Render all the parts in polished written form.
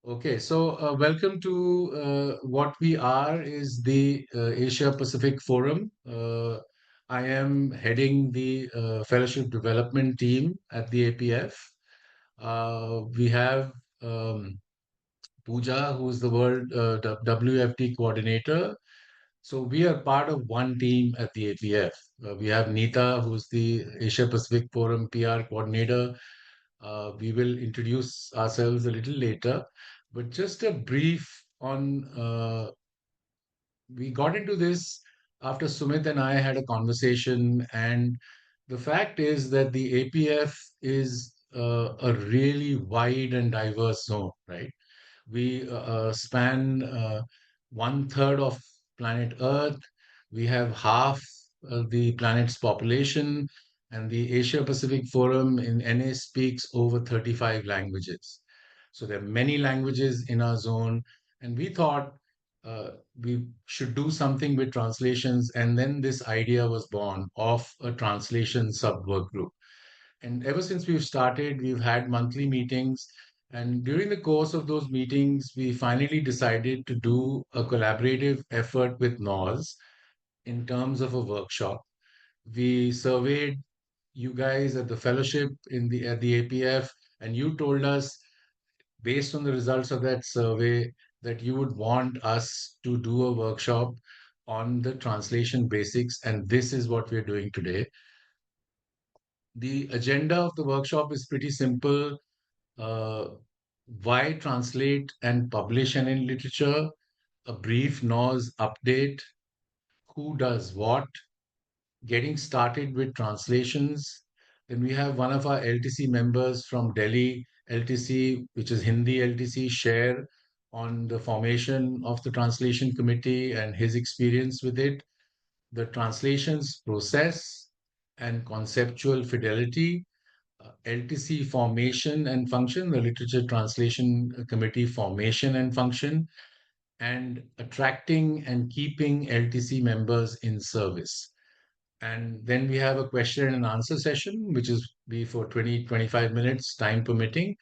Okay, so welcome to what we are is the Asia Pacific Forum. I am heading the Fellowship Development Team at the APF. We have um, Pooja, who is the World WFT Coordinator. So we are part of one team at the APF. We have Neeta, who's the Asia Pacific Forum PR Coordinator. We will introduce ourselves a little later, but just a brief on. We got into this after Sumit and I had a conversation, and the fact is that the APF is a really wide and diverse zone, right? We span one third of planet Earth. We have half the planet's population, and the Asia Pacific Forum in NA speaks over 35 languages. So there are many languages in our zone, and we thought we should do something with translations, and then this idea was born of a translation sub work group. And ever since we've started, we've had monthly meetings. And during the course of those meetings, we finally decided to do a collaborative effort with NOS in terms of a workshop. We surveyed you guys at the fellowship at the APF, and you told us, based on the results of that survey, that you would want us to do a workshop on the translation basics, and this is what we're doing today. The agenda of the workshop is pretty simple. uh, why translate and publish NN literature, a brief NOS update, who does what, getting started with translations. Then we have one of our LTC members from Delhi, LTC, which is Hindi LTC, share on the formation of the translation committee and his experience with it, the translations process and conceptual fidelity, LTC formation and function, the Literature Translation Committee formation and function, and attracting and keeping LTC members in service. And then we have a question and answer session, which is be for 20-25 minutes, time permitting.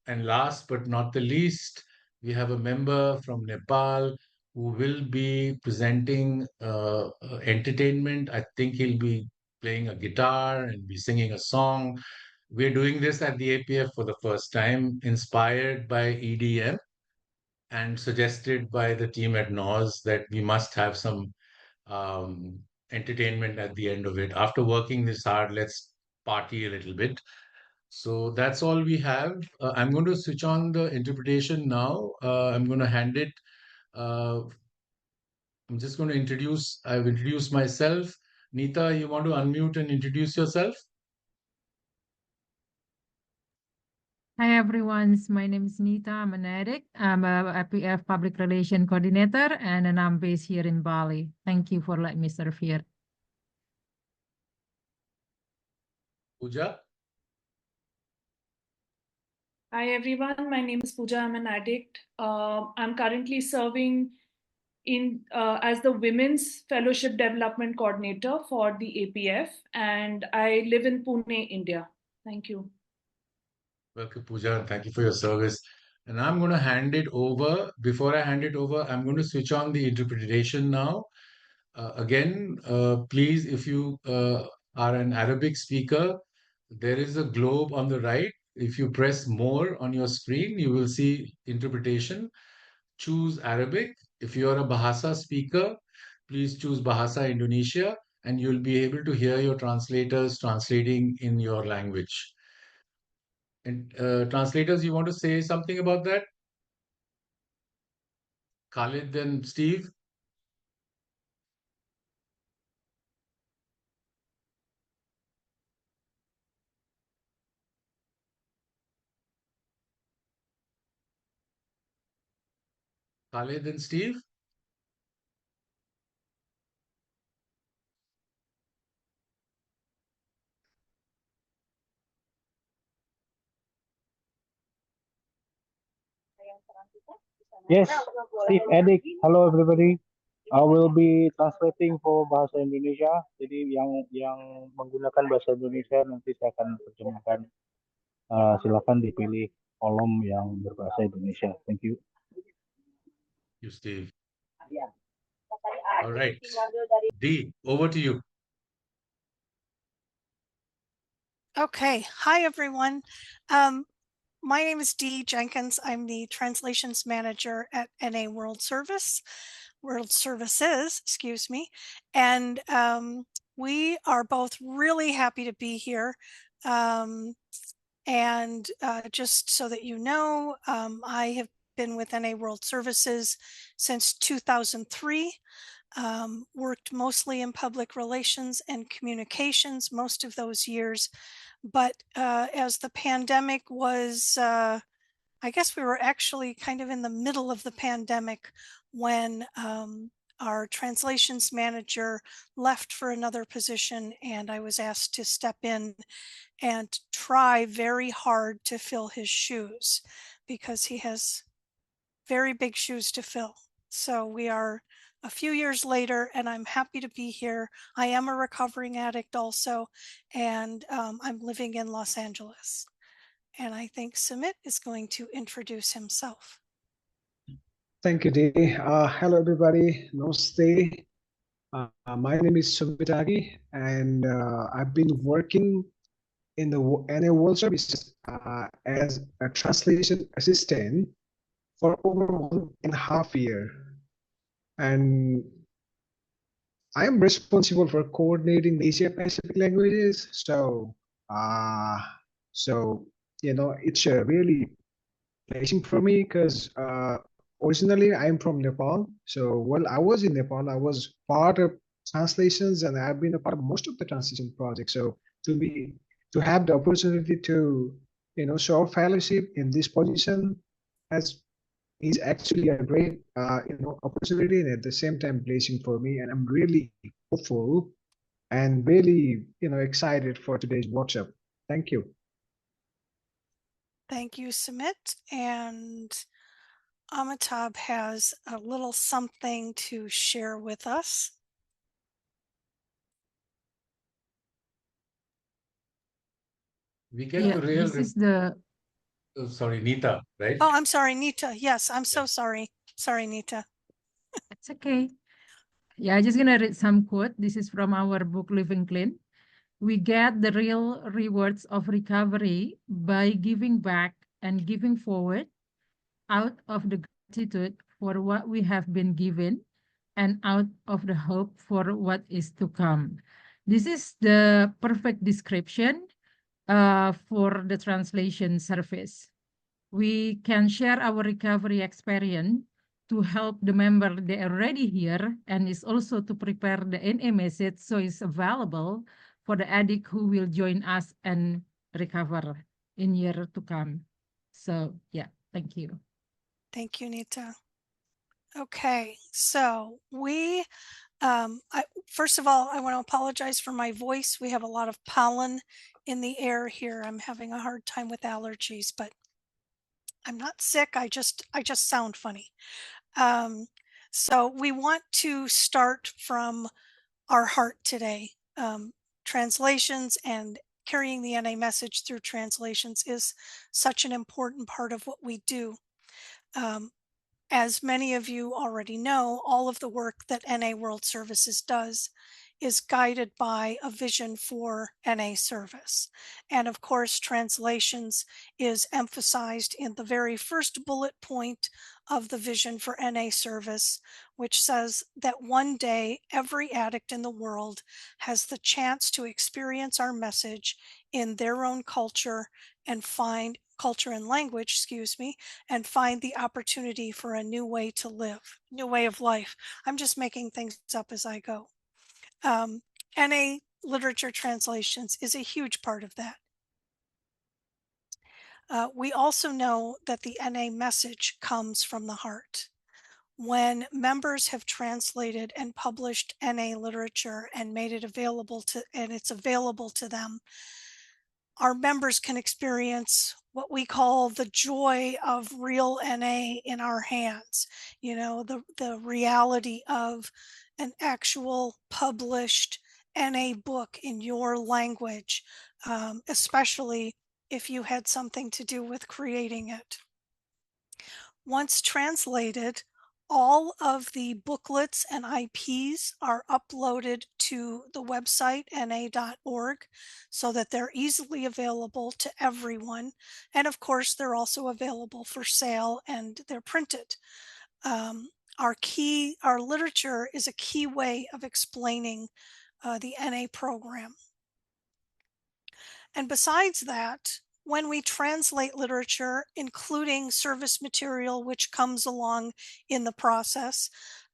And last but not the least, we have a member from Nepal who will be presenting entertainment. I think he'll be playing a guitar and be singing a song. We're doing this at the APF for the first time, inspired by EDM and suggested by the team at NOS that we must have some um, entertainment at the end of it. After working this hard, let's party a little bit. So that's all we have. I'm going to switch on the interpretation now. I'm going to hand it. Uh, I'm just going to I've introduced myself. Neeta, you want to unmute and introduce yourself? Hi everyone, my name is Nita. I'm an addict. I'm a IPF Public Relation Coordinator and I'm based here in Bali. Thank you for letting me serve here. Pooja? Hi everyone, my name is Pooja. I'm an addict. I'm currently serving as the Women's Fellowship Development Coordinator for the APF, and I live in Pune, India. Thank you. Welcome, Pooja, and thank you for your service. And I'm going to hand it over. Before I hand it over, I'm going to switch on the interpretation now. Again, please, if you are an Arabic speaker, there is a globe on the right. If you press more on your screen, you will see interpretation. Choose Arabic. If you are a Bahasa speaker, please choose Bahasa Indonesia, and you'll be able to hear your translators translating in your language. And translators, you want to say something about that? Khalid and Steve? Khalid and Steve? Yes, Steve Edik. Hello everybody. I will be translating for bahasa Indonesia. Jadi yang menggunakan bahasa Indonesia nanti saya akan terjemahkan. Silakan dipilih kolom yang berbahasa Indonesia. Thank you. You, Steve. All right. D, over to you. Okay. Hi, everyone. My name is Dee Jenkins. I'm the Translations Manager at NA World Services, excuse me. And we are both really happy to be here. Just so that you know, I have been with NA World Services since 2003. Worked mostly in public relations and communications most of those years. But as the pandemic was, I guess we were actually kind of in the middle of the pandemic when our translations manager left for another position, and I was asked to step in and try very hard to fill his shoes because he has very big shoes to fill. So we are a few years later, and I'm happy to be here. I am a recovering addict also, and I'm living in Los Angeles. And I think Sumit is going to introduce himself. Thank you, Dee. Hello, everybody. Namaste. My name is Sumit Agi, and I've been working in the NA World Services as a translation assistant for over 1.5 years. And I am responsible for coordinating the Asia Pacific languages. So it's a really blessing for me because originally I'm from Nepal. So while I was in Nepal, I was part of translations, and I've been a part of most of the translation projects. So to have the opportunity to show fellowship in this position is actually a great opportunity, and at the same time blessing for me. And I'm really hopeful and really excited for today's workshop. Thank you. Thank you, Sumit. And Amitabh has a little something to share with us. We get to This is the sorry, Nita, right? Oh, I'm sorry, Nita. Yes, I'm so sorry. Sorry, Nita. It's okay. Yeah, I'm just gonna read some quote. This is from our book Living Clean. We get the real rewards of recovery by giving back and giving forward out of the gratitude for what we have been given and out of the hope for what is to come. This is the perfect description for the translation service. We can share our recovery experience to help the member they are already here, and is also to prepare the NA message so it's available for the addict who will join us and recover in year to come. So yeah, thank you. Thank you, Nita. Okay, so we, first of all, I want to apologize for my voice. We have a lot of pollen in the air here. I'm having a hard time with allergies, but I'm not sick. I just sound funny. So we want to start from our heart today. Translations and carrying the NA message through translations is such an important part of what we do. As many of you already know, all of the work that NA World Services does is guided by a vision for NA service. And of course, translations is emphasized in the very first bullet point of the vision for NA service, which says that one day every addict in the world has the chance to experience our message in their own culture and find culture and language, and find the opportunity for a new way to live, new way of life. I'm just making things up as I go. NA literature translations is a huge part of that. We also know that the NA message comes from the heart. When members have translated and published NA literature and made it available and it's available to them, our members can experience what we call the joy of real NA in our hands. The reality of an actual published NA book in your language, especially if you had something to do with creating it. Once translated, all of the booklets and IPs are uploaded to the website NA.org so that they're easily available to everyone. And of course, they're also available for sale and they're printed. Our literature is a key way of explaining the NA program. And besides that, when we translate literature, including service material, which comes along in the process,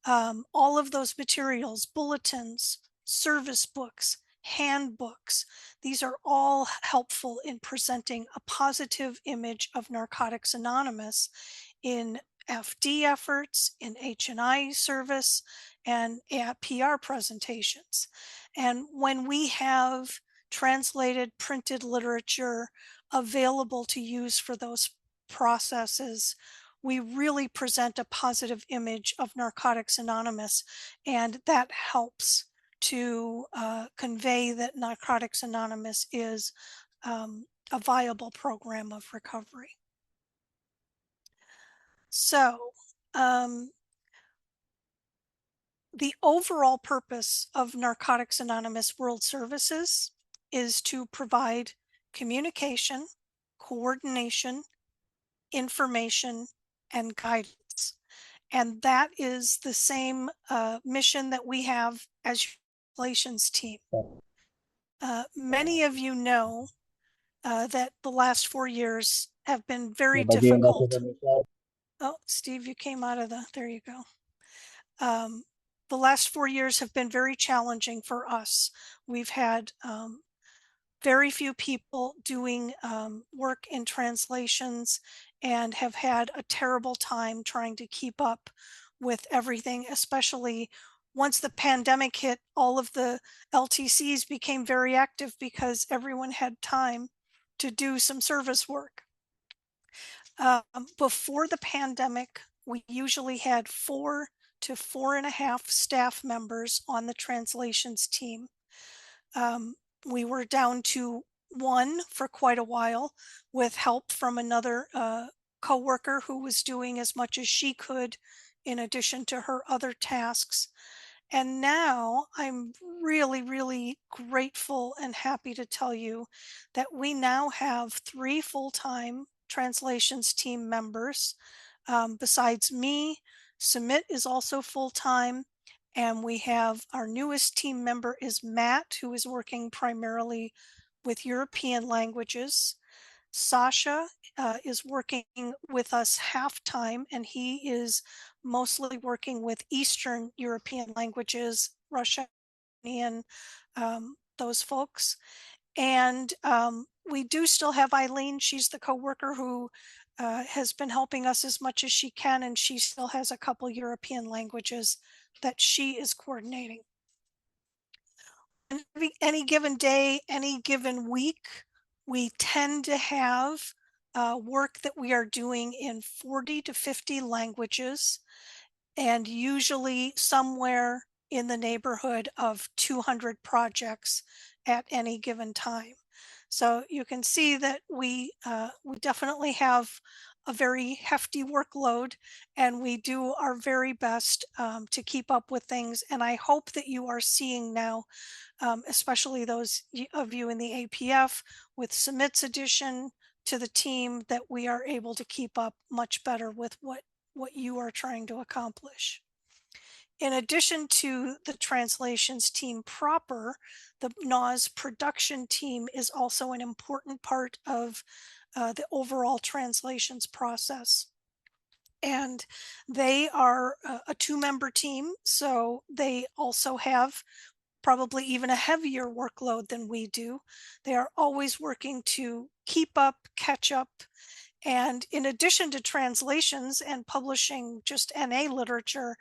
all of those materials, bulletins, service books, handbooks, these are all helpful in presenting a positive image of Narcotics Anonymous in FD efforts, in H&I service, and at PR presentations. And when we have translated printed literature available to use for those processes, we really present a positive image of Narcotics Anonymous, and that helps to convey that Narcotics Anonymous is a viable program of recovery. So the overall purpose of Narcotics Anonymous World Services is to provide communication, coordination, information, and guidance. And that is the same mission that we have as your relations team. Many of you know that the last 4 years have been very difficult. Oh, Steve, you came out of there you go. The last 4 years have been very challenging for us. We've had very few people doing work in translations and have had a terrible time trying to keep up with everything, especially once the pandemic hit. All of the LTCs became very active because everyone had time to do some service work. Before the pandemic, we usually had 4 to 4.5 staff members on the translations team. We were down to 1 for quite a while with help from another coworker who was doing as much as she could in addition to her other tasks. And now I'm really, really grateful and happy to tell you that we now have 3 full-time translations team members. Besides me, Sumit is also full-time. And we have our newest team member is Matt, who is working primarily with European languages. Sasha is working with us half-time, and he is mostly working with Eastern European languages, Russian, those folks. And we do still have Eileen. She's the coworker who has been helping us as much as she can, and she still has a couple European languages that she is coordinating. Any given day, any given week, we tend to have work that we are doing in 40 to 50 languages, and usually somewhere in the neighborhood of 200 projects at any given time. So you can see that we definitely have a very hefty workload, and we do our very best to keep up with things. And I hope that you are seeing now, especially those of you in the APF, with Sumit's addition to the team, that we are able to keep up much better with what you are trying to accomplish. In addition to the translations team proper, the NA's production team is also an important part of the overall translations process. And they are a 2-member team, so they also have probably even a heavier workload than we do. They are always working to keep up, catch up. And in addition to translations and publishing just NA literature,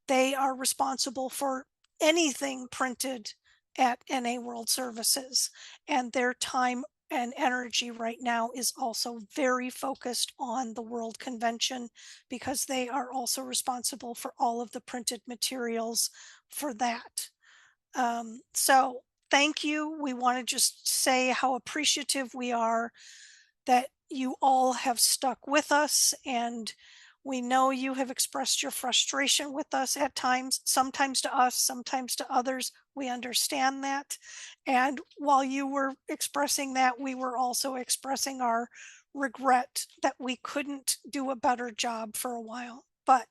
they are responsible for anything printed at NA World Services. And their time and energy right now is also very focused on the World Convention, because they are also responsible for all of the printed materials for that. So thank you. We want to just say how appreciative we are that you all have stuck with us, and we know you have expressed your frustration with us at times, sometimes to us, sometimes to others. We understand that. And while you were expressing that, we were also expressing our regret that we couldn't do a better job for a while. But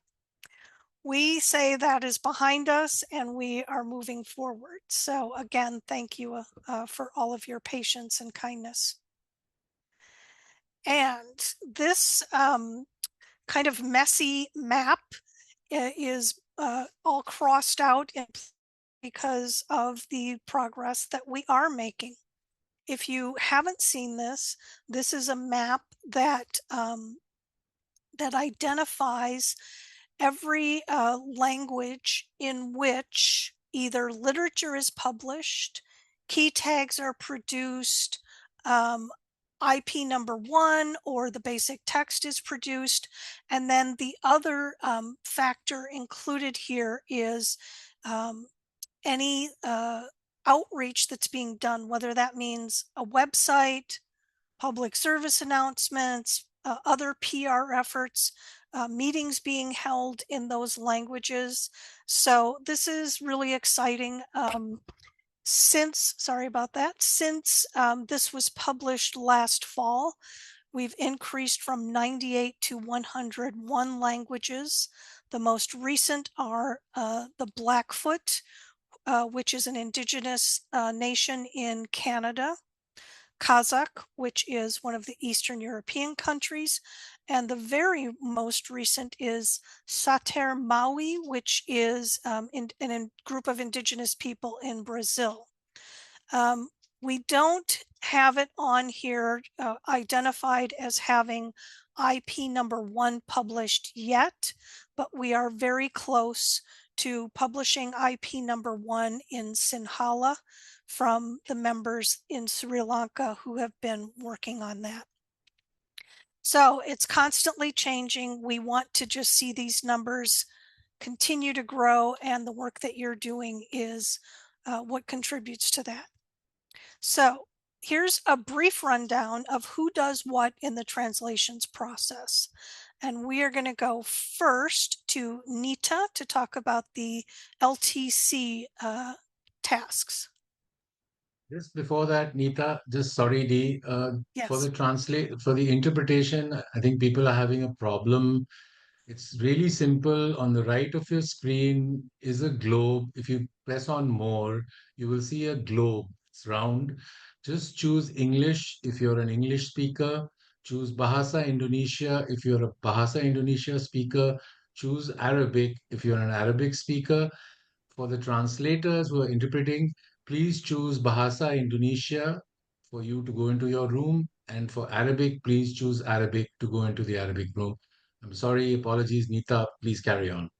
we say that is behind us and we are moving forward. So again, thank you for all of your patience and kindness. And this kind of messy map is all crossed out because of the progress that we are making. If you haven't seen this, this is a map that that identifies every language in which either literature is published, key tags are produced, IP number 1 or the basic text is produced. And then the other factor included here is any outreach that's being done, whether that means a website, public service announcements, other PR efforts, meetings being held in those languages. So this is really exciting. Since this was published last fall, we've increased from 98 to 101 languages. The most recent are the Blackfoot, which is an indigenous nation in Canada, Kazakh, which is one of the Eastern European countries, and the very most recent is Sater Maui, which is a group of indigenous people in Brazil. We don't have it on here identified as having IP number 1 published yet, but we are very close to publishing IP number 1 in Sinhala from the members in Sri Lanka who have been working on that. So it's constantly changing. We want to just see these numbers continue to grow, and the work that you're doing is what contributes to that. So here's a brief rundown of who does what in the translations process. And we are going to go first to Nita to talk about the LTC tasks. Just before that, Neeta, just sorry, Dee, Yes. for the interpretation, I think people are having a problem. It's really simple. On the right of your screen is a globe. If you press on more, you will see a globe. It's round. Just choose English if you're an English speaker. Choose Bahasa Indonesia if you're a Bahasa Indonesia speaker. Choose Arabic if you're an Arabic speaker. For the translators who are interpreting, please choose Bahasa Indonesia for you to go into your room. And for Arabic, please choose Arabic to go into the Arabic room. I'm sorry, apologies, Nita. Please carry on.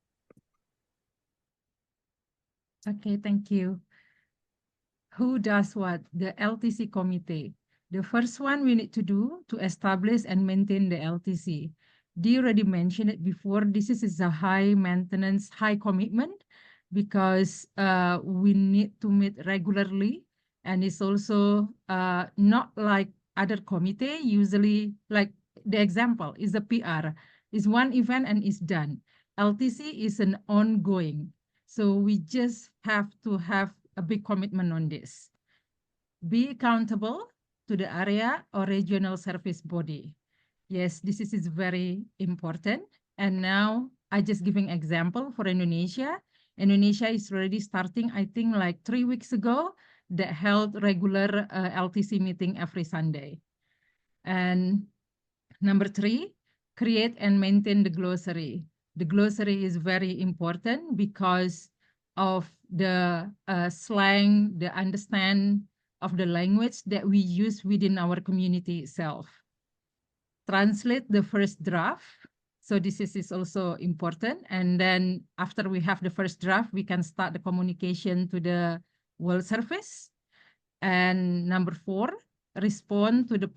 Okay, thank you. Who does what? The LTC committee. The first one we need to do to establish and maintain the LTC. Dee already mentioned it before. This is a high maintenance, high commitment because we need to meet regularly. And it's also not like other committee, usually like the example is a PR. It's one event and it's done. LTC is an ongoing. So we just have to have a big commitment on this. Be accountable to the area or regional service body. Yes, this is very important. And now I just giving example for Indonesia. Indonesia is already starting, I think like 3 weeks ago, that held regular LTC meeting every Sunday. And number 3, create and maintain the glossary. The glossary is very important because of the slang, the understand of the language that we use within our community itself. Translate the first draft. So this is also important. And then after we have the first draft, we can start the communication to the World Service. And number 4, respond to the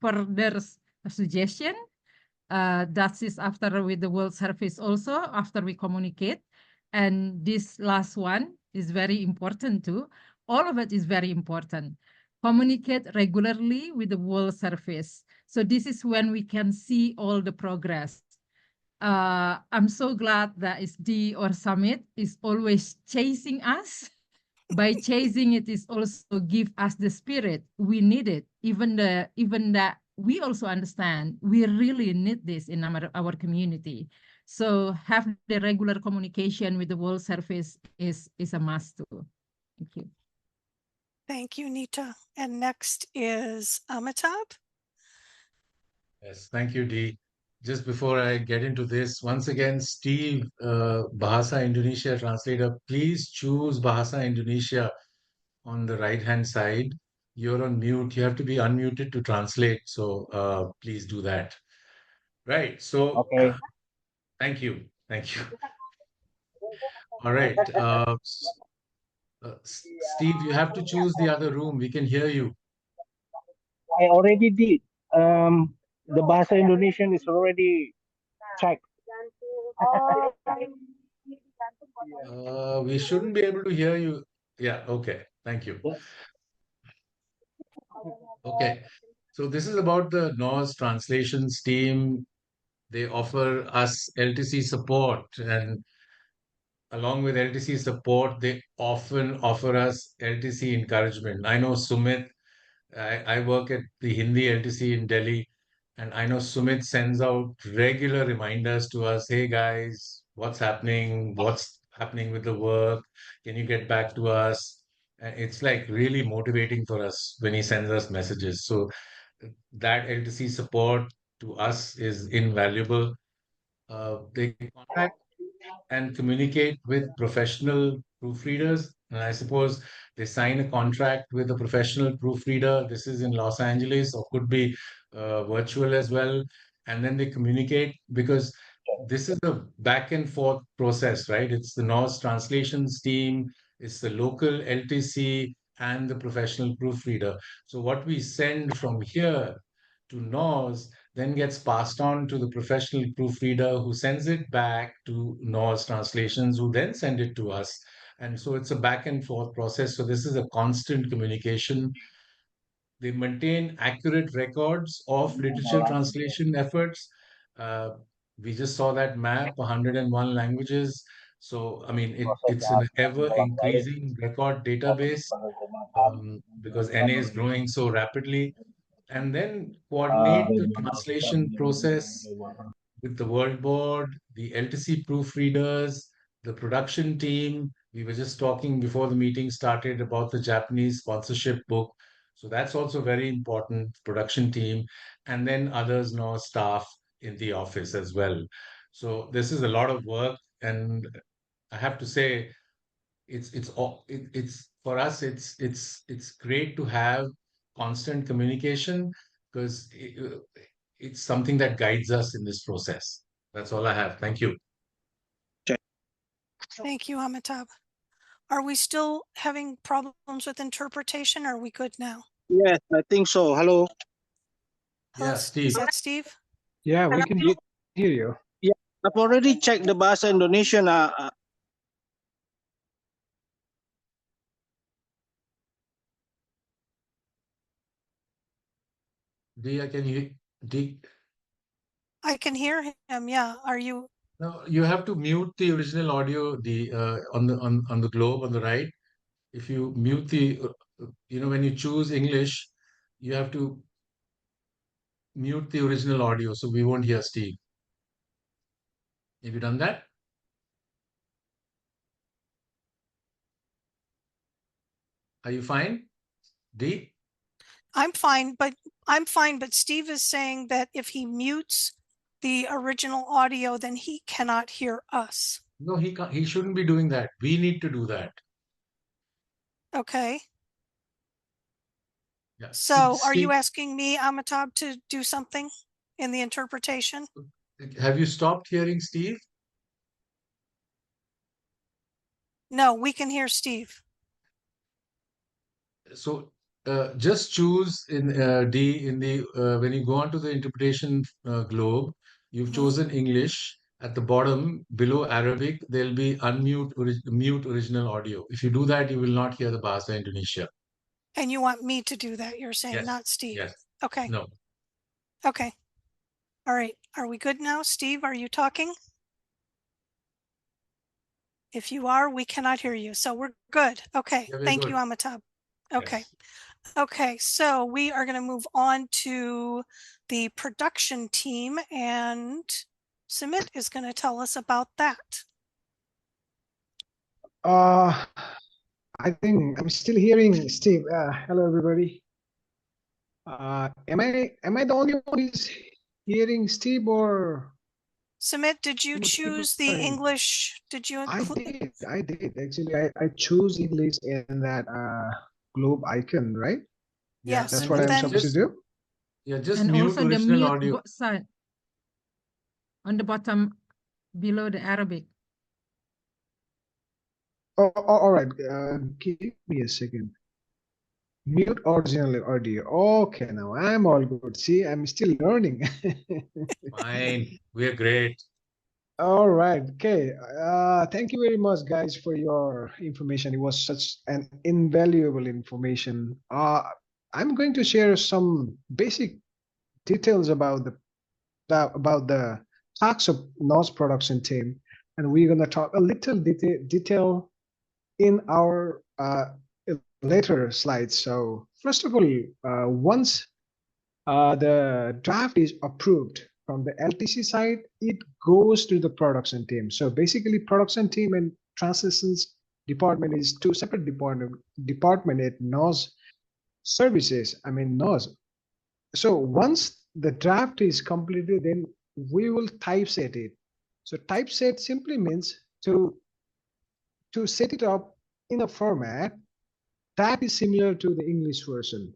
further suggestion. That is after with the World Service also, after we communicate. And this last one is very important too. All of it is very important. communicate regularly with the World Service. So this is when we can see all the progress. I'm so glad that SD or Summit is always chasing us. By chasing it is also give us the spirit we need it. Even that we also understand we really need this in our community. So have the regular communication with the World Service is a must too. Thank you. Thank you, Nita. And next is Amitabh. Yes, thank you, Dee. Just before I get into this, once again, Steve, Bahasa Indonesia translator, please choose Bahasa Indonesia on the right-hand side. You're on mute. You have to be unmuted to translate. So please do that. Right. So Okay. thank you. Thank you. All right. Steve, you have to choose the other room. We can hear you. I already did. The Bahasa Indonesian is already checked. We shouldn't be able to hear you. Yeah. Okay. Thank you. Okay. So this is about the NOS translations team. They offer us LTC support, and along with LTC support, they often offer us LTC encouragement. I know Sumit, I work at the Hindi LTC in Delhi, and I know Sumit sends out regular reminders to us. Hey guys, what's happening? What's happening with the work? Can you get back to us? And it's like really motivating for us when he sends us messages. So that LTC support to us is invaluable. They contact and communicate with professional proofreaders. And I suppose they sign a contract with a professional proofreader. This is in Los Angeles or could be virtual as well. And then they communicate because this is a back and forth process, right? It's the NOS translations team, it's the local LTC, and the professional proofreader. So what we send from here to NOS then gets passed on to the professional proofreader who sends it back to NOS translations, who then send it to us. And so it's a back and forth process. So this is a constant communication. They maintain accurate records of literature translation efforts. Uh, we just saw that map, 101 languages. So, I mean, it's an ever increasing record database because NA is growing so rapidly, and then coordinate the translation process with the World Board, the LTC proofreaders, the production team. We were just talking before the meeting started about the Japanese sponsorship book. So that's also very important, production team, and then others know staff in the office as well. So this is a lot of work, and I have to say it's for us it's great to have constant communication because it's something that guides us in this process. That's all I have. Thank you. Thank you, Amitabh. Are we still having problems with interpretation? Or are we good now? Yes, I think so. Hello. Hello, Yeah, Steve. Is that Steve? Yeah, we can hear you. I've already checked the Bahasa Indonesian. D, can you D? I can hear him. Yeah. Are you? No, you have to mute the original audio. The on the globe on the right. If you mute the, when you choose English, you have to mute the original audio, so we won't hear Steve. Have you done that? Are you fine, D? I'm fine, but Steve is saying that if he mutes the original audio, then he cannot hear us. No, he can't. He shouldn't be doing that. We need to do that. Okay. Yeah. So are you Steve, asking me, Amitabh, to do something in the interpretation? have you stopped hearing Steve? No, we can hear Steve. So just choose in D in the when you go onto the interpretation globe, you've chosen English. At the bottom below Arabic, there'll be mute original audio. If you do that, you will not hear the Bahasa Indonesia. And you want me to do that, you're saying, Yes. not Steve? Yes. Okay. No. Okay. All right. Are we good now? Steve, are you talking? If you are, we cannot hear you. So we're good. Okay. Yeah, we're Thank you, good. Amitabh. Okay. Yes. Okay. So we are going to move on to the production team, and Sumit is going to tell us about that. I think I'm still hearing Steve. Hello, everybody. Am I the only one who's hearing Steve, or Sumit, did you most people choose the are? English? Did you I include? did. Actually, I chose English in that globe icon, right? Yeah. Yes, That's And what but I'm then supposed to do. yeah, just And mute also the original mute audio. side on the bottom below the Arabic. Oh, all right. Give me a second. Mute original audio. Okay, now I'm all good. See, I'm still learning. Fine. We're great. All right. Okay. Thank you very much, guys, for your information. It was such an invaluable information. I'm going to share some basic details about the tasks of NOS production team, and we're gonna talk a little detail in our later slides. So first of all, once the draft is approved from the LTC side, it goes to the production team. So basically, production team and transitions department is two separate department at NOS services. I mean NOS. So once the draft is completed, then we will typeset it. So typeset simply means to set it up in a format that is similar to the English version.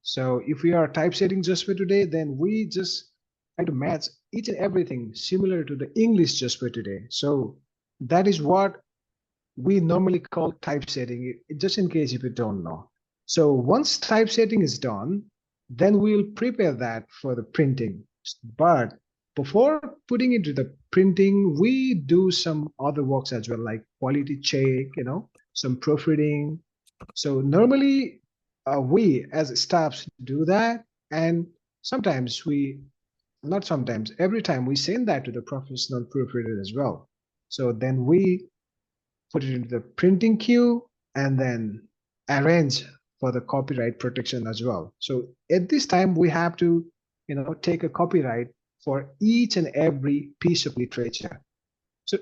So if we are typesetting just for today, then we just try to match each and everything similar to the English just for today. So that is what we normally call typesetting, just in case if you don't know. So once typesetting is done, then we'll prepare that for the printing. But before putting it to the printing, we do some other works as well, like quality check, some proofreading. So normally we as staffs do that, and sometimes not sometimes, every time we send that to the professional proofreader as well. So then we put it into the printing queue and then arrange for the copyright protection as well. So at this time, we have to, take a copyright for each and every piece of literature. So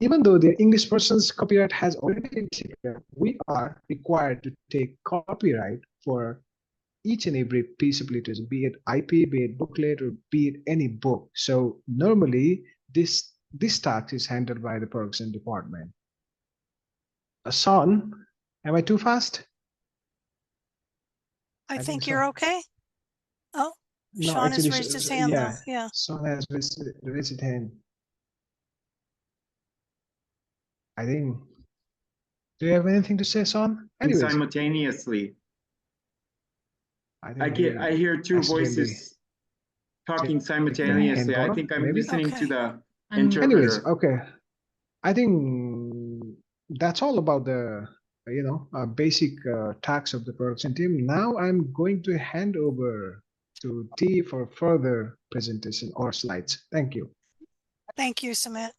even though the English person's copyright has already been taken, we are required to take copyright for each and every piece of literature, be it IP, be it booklet, or be it any book. So normally this task is handled by the production department. Son, am I too fast? I think so. you're okay. Oh, No, Sean has actually, raised his hand though. Yeah. Son has raised his hand. I think. Do you have anything to say, Son? Anyways, simultaneously. I hear two accidentally voices talking hand simultaneously. I bottom, think I'm maybe? listening Okay. to the And Anyways, interpreter. okay. I think that's all about the basic tasks of the production team. Now I'm going to hand over to T for further presentation or slides. Thank you. Thank you, Sumit.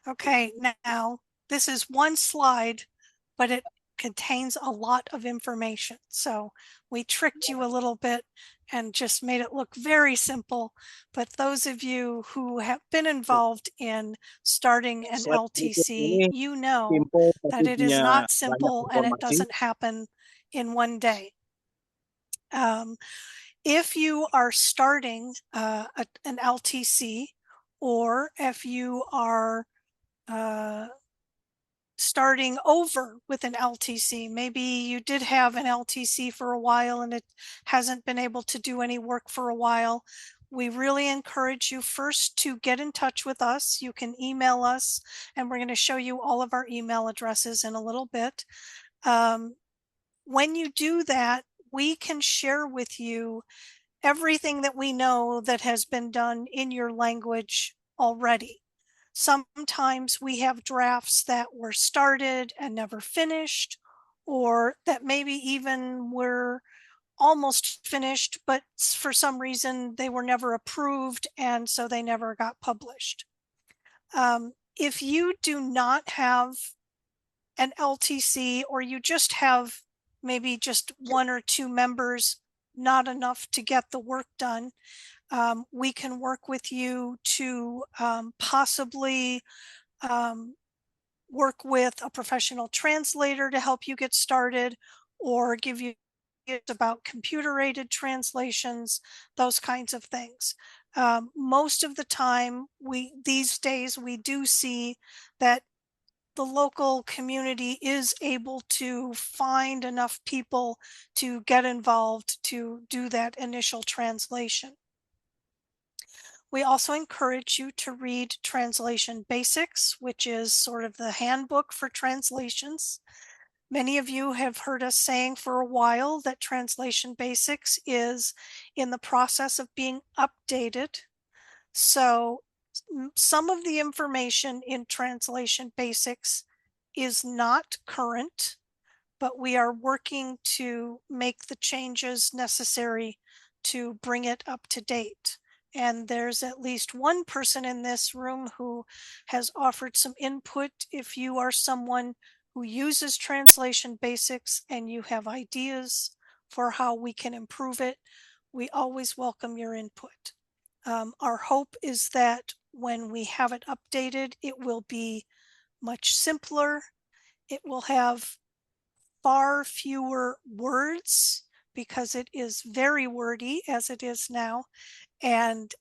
Okay, now this is one slide, but it contains a lot of information. So we tricked you a little bit and just made it look very simple. But those of you who have been involved in starting an Slide LTC, ini you know simple that tapi it is punya not banyak simple and it informasi. doesn't happen in one day. If you are starting an LTC, or if you are starting over with an LTC, maybe you did have an LTC for a while and it hasn't been able to do any work for a while, we really encourage you first to get in touch with us. You can email us, and we're going to show you all of our email addresses in a little bit. When you do that, we can share with you everything that we know that has been done in your language already. Sometimes we have drafts that were started and never finished, or that maybe even were almost finished, but for some reason they were never approved and so they never got published. If you do not have an LTC, or you just have maybe just 1 or 2 members, not enough to get the work done, we can work with you to possibly work with a professional translator to help you get started, or give you tips about computer-aided translations, those kinds of things. Most of the time, these days, we do see that the local community is able to find enough people to get involved to do that initial translation. We also encourage you to read Translation Basics, which is sort of the handbook for translations. Many of you have heard us saying for a while that Translation Basics is in the process of being updated. So some of the information in Translation Basics is not current, but we are working to make the changes necessary to bring it up to date. And there's at least one person in this room who has offered some input. If you are someone who uses Translation Basics and you have ideas for how we can improve it, we always welcome your input. Our hope is that when we have it updated, it will be much simpler. It will have far fewer words because it is very wordy as it is now. And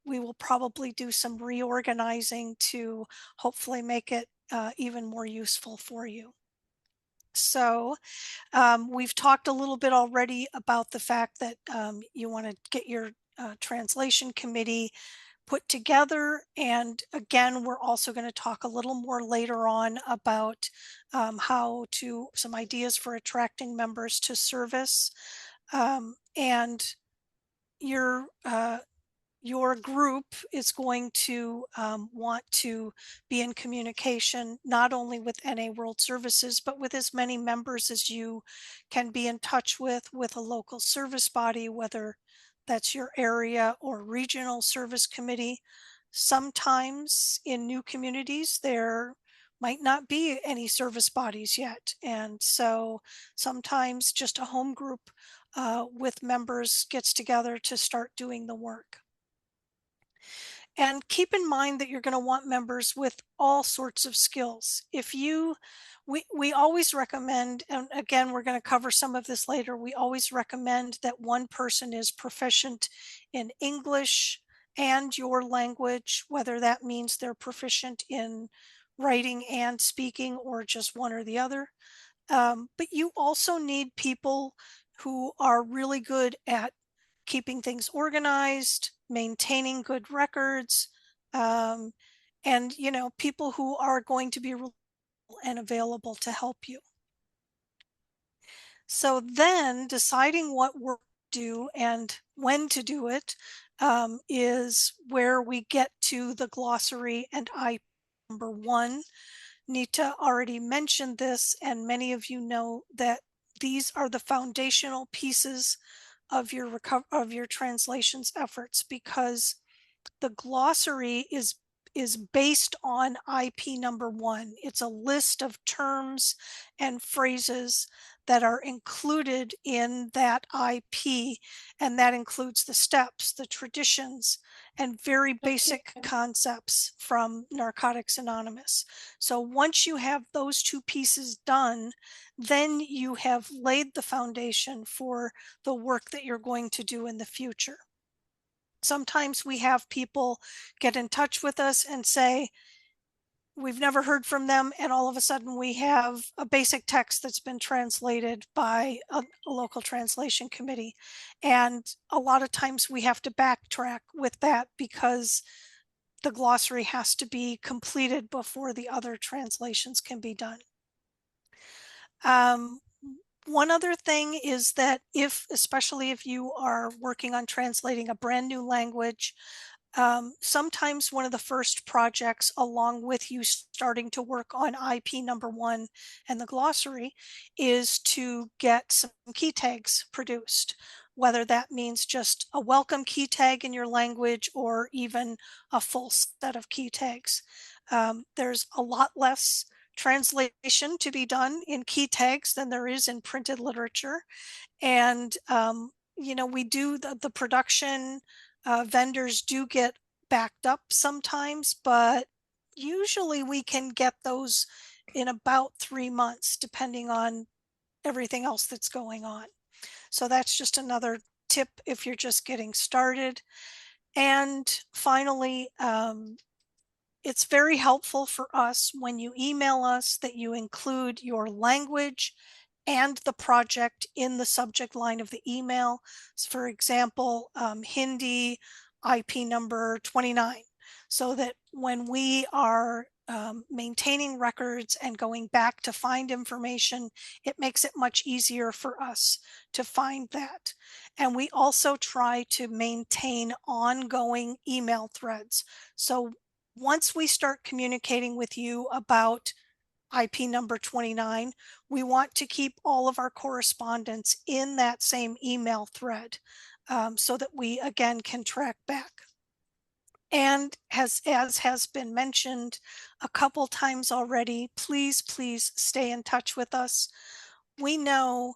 we will probably do some reorganizing to hopefully make it even more useful for you. So we've talked a little bit already about the fact that you want to get your translation committee put together. And again, we're also going to talk a little more later on about some ideas for attracting members to service. And your group is going to want to be in communication not only with NA World Services, but with as many members as you can be in touch with a local service body, whether that's your area or regional service committee. Sometimes in new communities, there might not be any service bodies yet. And so sometimes just a home group with members gets together to start doing the work. And keep in mind that you're going to want members with all sorts of skills. We always recommend, and again, we're going to cover some of this later, we always recommend that one person is proficient in English and your language, whether that means they're proficient in writing and speaking or just one or the other. But you also need people who are really good at keeping things organized, maintaining good records, and people who are going to be reliable and available to help you. So then deciding what work to do and when to do it is where we get to the glossary and IP number 1. Nita already mentioned this, and many of you know that these are the foundational pieces of your translations efforts, because the glossary is based on IP number 1. It's a list of terms and phrases that are included in that IP, and that includes the steps, the traditions, and very basic concepts from Narcotics Anonymous. So once you have those 2 pieces done, then you have laid the foundation for the work that you're going to do in the future. Sometimes we have people get in touch with us and say, we've never heard from them, and all of a sudden we have a basic text that's been translated by a local translation committee. And a lot of times we have to backtrack with that because the glossary has to be completed before the other translations can be done. One other thing is that especially if you are working on translating a brand new language, Sometimes one of the first projects, along with you starting to work on IP number 1 and the glossary, is to get some key tags produced, whether that means just a welcome key tag in your language or even a full set of key tags. There's a lot less translation to be done in key tags than there is in printed literature. And, we do the production vendors do get backed up sometimes, but usually we can get those in about 3 months, depending on everything else that's going on. So that's just another tip if you're just getting started. And finally, it's very helpful for us when you email us that you include your language and the project in the subject line of the email. So for example, Hindi IP number 29, so that when we are maintaining records and going back to find information, it makes it much easier for us to find that. And we also try to maintain ongoing email threads. So once we start communicating with you about IP number 29, we want to keep all of our correspondence in that same email thread so that we again can track back. And as has been mentioned a couple times already, please stay in touch with us. We know,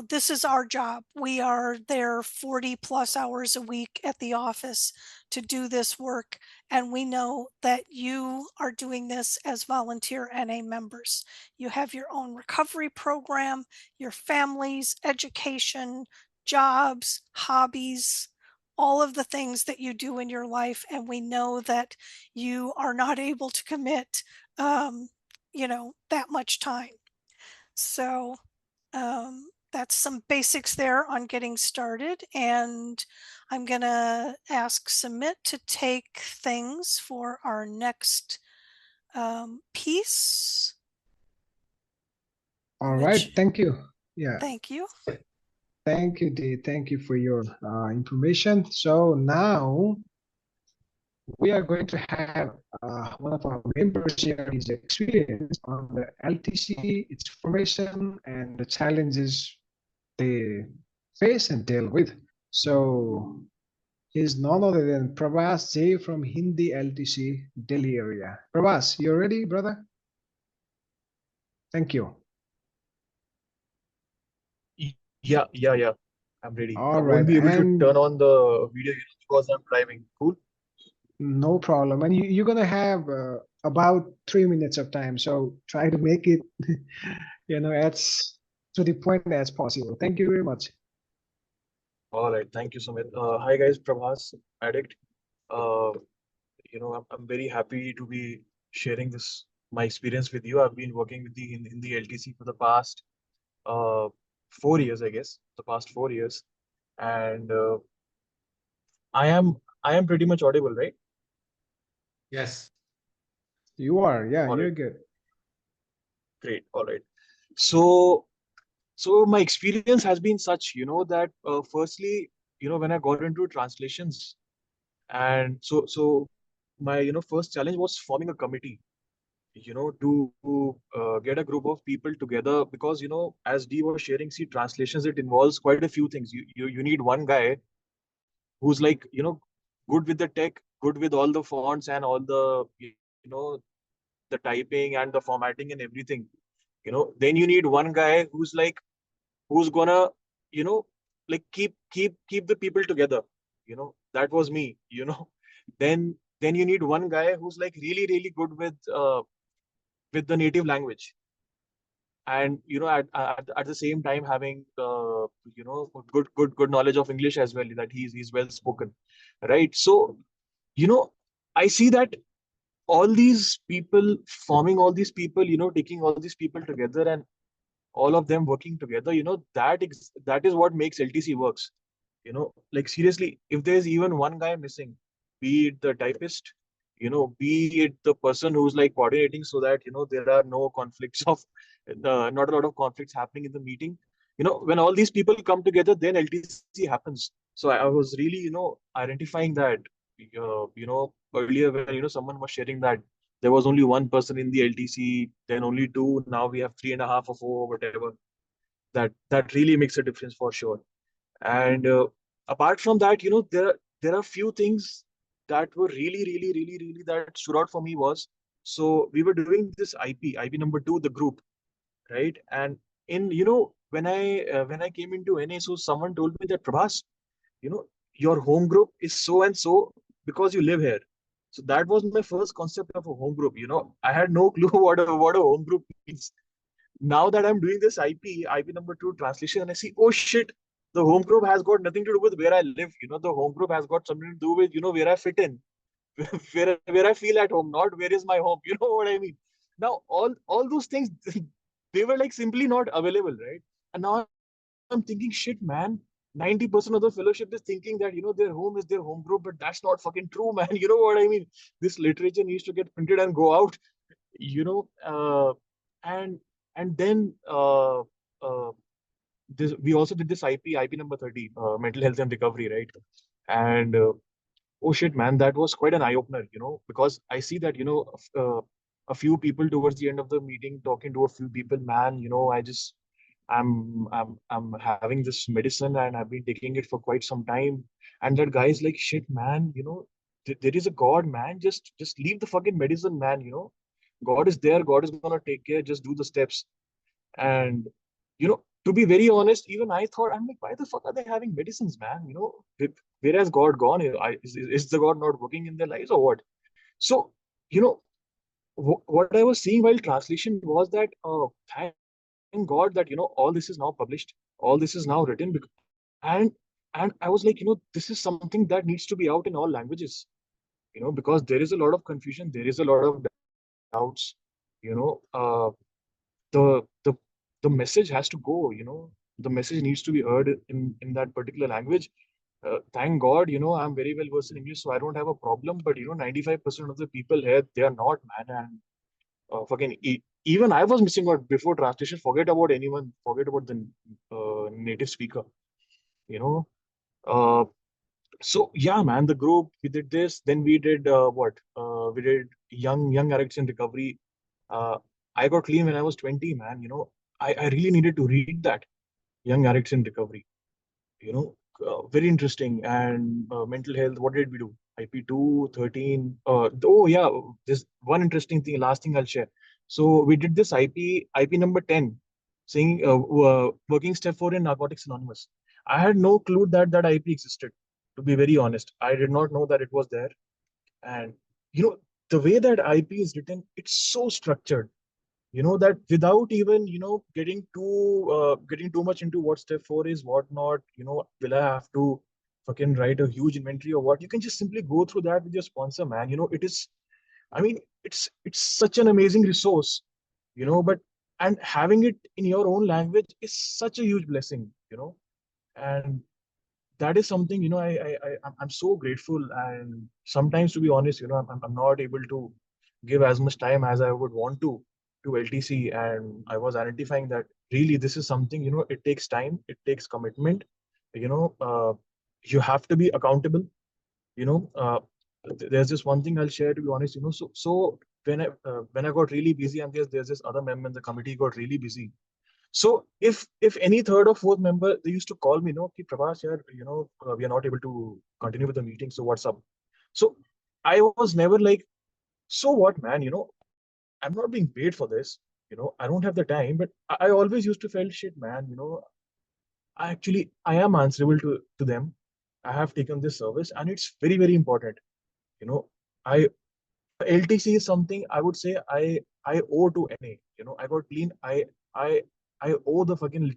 this is our job. We are there 40 plus hours a week at the office to do this work. And we know that you are doing this as volunteer NA members. You have your own recovery program, your families, education, jobs, hobbies, all of the things that you do in your life. And we know that you are not able to commit, that much time. So that's some basics there on getting started. And I'm going to ask Submit to take things for our next piece. All right, thank you. Yeah. Thank you. Thank you, Dee. Thank you for your information. So now we are going to have one of our members share his experience on the LTC, its formation, and the challenges they face and deal with. So he's none other than Pras Z from Hindi LTC Delhi area. Pras, you ready, brother? Thank you. Yeah. I'm ready. All I right, won't be able to and turn on the video because I'm driving. Cool. no problem. And you're gonna have about 3 minutes of time. So try to make it, as to the point as possible. Thank you very much. All right. Thank you, Sumit. Hi, guys. Prabhas, addict. I'm very happy to be sharing my experience with you. I've been working with in the LTC for the past 4 years, I guess, the past 4 years. And I am pretty much audible, right? Yes. You are, yeah, All you're right. good. Great. All right. So my experience has been such, that firstly, when I got into translations, and so my, first challenge was forming a committee, to get a group of people together, because, as Dee was sharing, see, translations, it involves quite a few things. You need one guy who's like, good with the tech, good with all the fonts and all the, the typing and the formatting and everything. Then you need one guy who's gonna, like keep the people together. That was me. Then you need one guy who's like really good with the native language, and at the same time having good knowledge of English as well, that he's well spoken, right? So I see that all these people forming all these people, taking all these people together and all of them working together, that is what makes LTC works. Like seriously, if there's even one guy missing, be it the typist, be it the person who's like coordinating, so that there are no conflicts of not a lot of conflicts happening in the meeting. When all these people come together, then LTC happens. So I was really identifying that earlier when, someone was sharing that there was only one person in the LTC, then only two, now we have 3.5 or 4, whatever. That really makes a difference for sure. And apart from that, there are few things that were really, really, really, really that stood out for me was, so we were doing this IP number 2, the group, right? And in when I came into NA, so someone told me that, Prabhas, your home group is so and so because you live here. So that was my first concept of a home group. I had no clue what a home group means. Now that I'm doing this IP number 2 translation, and I see, oh shit, the home group has got nothing to do with where I live. The home group has got something to do with, where I fit in, where I feel at home, not where is my home. You know what I mean? Now, all those things, they were like simply not available, right? And now I'm thinking, shit, man, 90% of the fellowship is thinking that, their home is their home group, but that's not fucking true, man. You know what I mean? This literature needs to get printed and go out, you know, uh, and then we also did this IP number 30, mental health and recovery, right? And oh shit, man, that was quite an eye opener, because I see that, a few people towards the end of the meeting talking to a few people, man, I'm having this medicine and I've been taking it for quite some time. And that guy is like, shit, man, there is a God, man. Just leave the fucking medicine, man. God is there. God is gonna take care. Just do the steps. And to be very honest, even I thought, I'm like, why the fuck are they having medicines, man? Where has God gone? Is the God not working in their lives or what? So, you know, what I was seeing while translation was that, thank God that, all this is now published, all this is now written, and and I was like, this is something that needs to be out in all languages, because there is a lot of confusion, there is a lot of doubts, the the the message has to go, the message needs to be heard in that particular language. Thank God, I'm very well versed in English, so I don't have a problem. But 95% of the people here, they are not, man. And even I was missing out before translation. Forget about anyone. Forget about the native speaker. You know. Uh, so yeah, man. The group, we did this. Then we did what? We did young addicts in recovery. Uh, I got clean when I was 20, man. I really needed to read that, young addicts in recovery. you know Very interesting. And mental health, what did we do? IP2 13. Oh yeah, this one interesting thing, last thing I'll share. So we did this IP number 10, saying working step 4 in Narcotics Anonymous. I had no clue that that IP existed, to be very honest. I did not know that it was there. And you know the way that IP is written, it's so structured, that without even getting too much into what step 4 is, what not, will I have to fucking write a huge inventory or what? You can just simply go through that with your sponsor, man. It is, I mean, it's such an amazing resource, but and having it in your own language is such a huge blessing. And that is something, I'm so grateful. And sometimes, to be honest, I'm not able to give as much time as I would want to LTC. And I was identifying that really this is something, it takes time, it takes commitment. you know uh, you have to be accountable. you know uh, there's this one thing I'll share, to be honest. So when I got really busy, and there's this other member in the committee got really busy. So if any third or fourth member, they used to call me, Ki Prabhas, yaar, we are not able to continue with the meeting. So what's up? So I was never like, so what, man? I'm not being paid for this. I don't have the time. But I always used to feel, shit, man. I am answerable to them. I have taken this service, and it's very, very important. I LTC is something I would say I owe to NA. I got clean. I I owe the fucking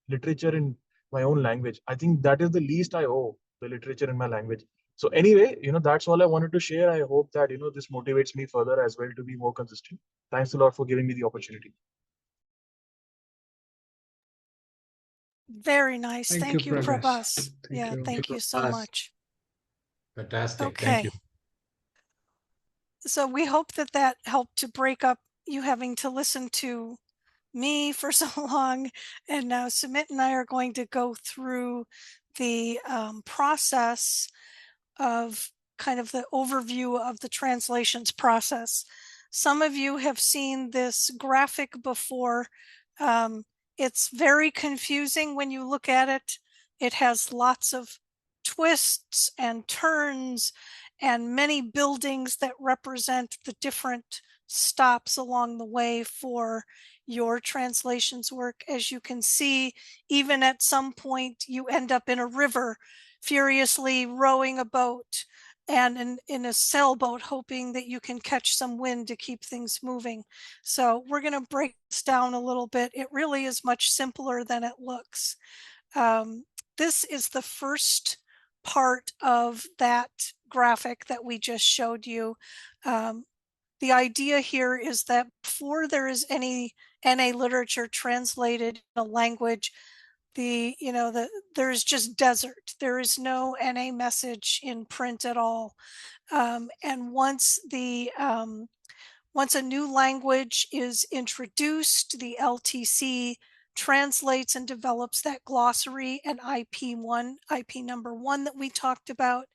literature in my own language. I think that is the least I owe, the literature in my language. So anyway, that's all I wanted to share. I hope that this motivates me further as well to be more consistent. Thanks a lot for giving me the opportunity. Very nice. Thank you, Prabhas. Thank you. Thank you so Prabhas. much. Fantastic. Thank you. So we hope that helped to break up you having to listen to me for so long. And now Sumit and I are going to go through the process of kind of the overview of the translations process. Some of you have seen this graphic before. It's very confusing when you look at it. It has lots of twists and turns and many buildings that represent the different stops along the way for your translations work. As you can see, even at some point you end up in a river furiously rowing a boat and in a sailboat hoping that you can catch some wind to keep things moving. So we're going to break this down a little bit. It really is much simpler than it looks. This is the first part of that graphic that we just showed you. The idea here is that before there is any NA literature translated in a language, there's just desert. There is no NA message in print at all. And once a new language is introduced, the LTC translates and develops that glossary and IP number one that we talked about.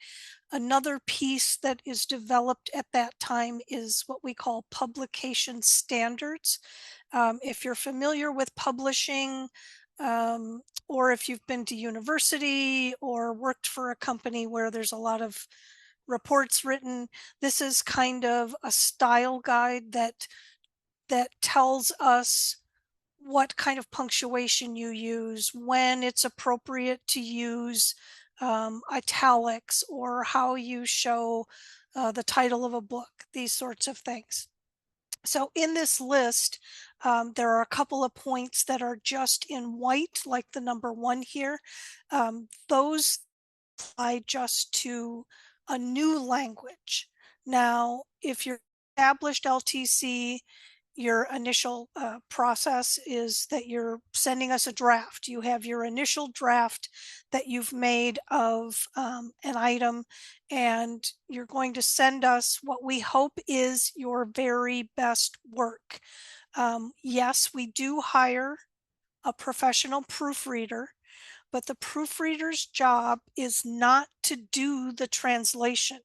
Another piece that is developed at that time is what we call publication standards. If you're familiar with publishing, or if you've been to university or worked for a company where there's a lot of reports written, this is kind of a style guide that tells us what kind of punctuation you use, when it's appropriate to use italics, or how you show the title of a book, these sorts of things. So in this list, there are a couple of points that are just in white, like the number 1 here. Those apply just to a new language. Now, if you're established LTC, your initial process is that you're sending us a draft. You have your initial draft that you've made of an item, and you're going to send us what we hope is your very best work. Yes, we do hire a professional proofreader, but the proofreader's job is not to do the translation.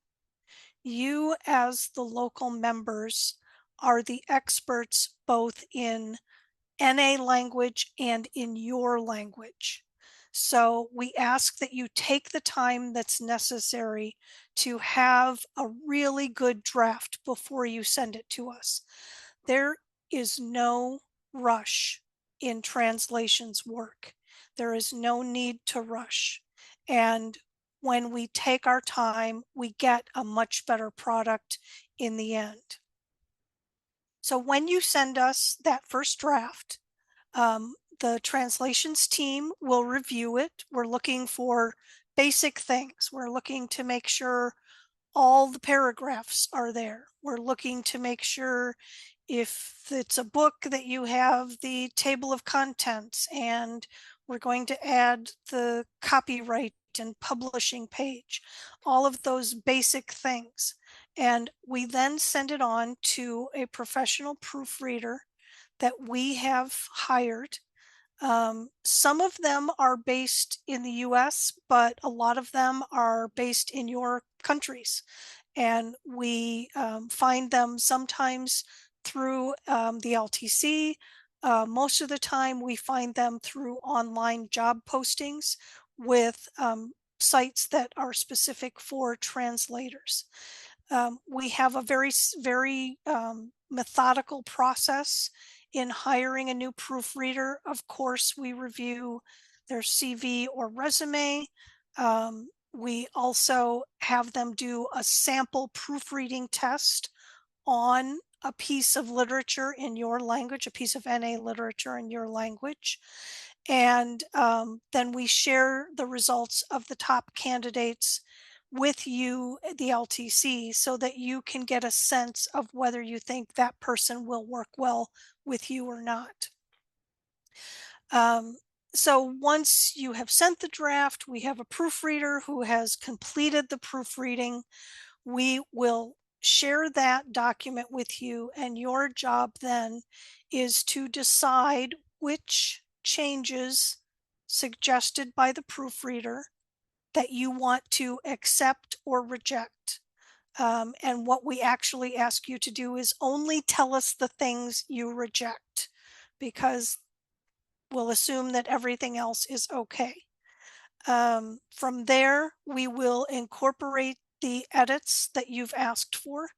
You, as the local members, are the experts both in NA language and in your language. So we ask that you take the time that's necessary to have a really good draft before you send it to us. There is no rush in translations work. There is no need to rush. And when we take our time, we get a much better product in the end. So when you send us that first draft, the translations team will review it. We're looking for basic things. We're looking to make sure all the paragraphs are there. We're looking to make sure if it's a book that you have the table of contents, and we're going to add the copyright and publishing page, all of those basic things. And we then send it on to a professional proofreader that we have hired. Some of them are based in the US, but a lot of them are based in your countries. And we find them sometimes through the LTC. Most of the time we find them through online job postings with sites that are specific for translators. We have a very methodical process in hiring a new proofreader. Of course, we review their CV or resume. We also have them do a sample proofreading test on a piece of literature in your language, a piece of NA literature in your language. And then we share the results of the top candidates with you, the LTC, so that you can get a sense of whether you think that person will work well with you or not. So once you have sent the draft, we have a proofreader who has completed the proofreading. We will share that document with you, and your job then is to decide which changes suggested by the proofreader that you want to accept or reject. And what we actually ask you to do is only tell us the things you reject, because we'll assume that everything else is okay. From there, we will incorporate the edits that you've asked for,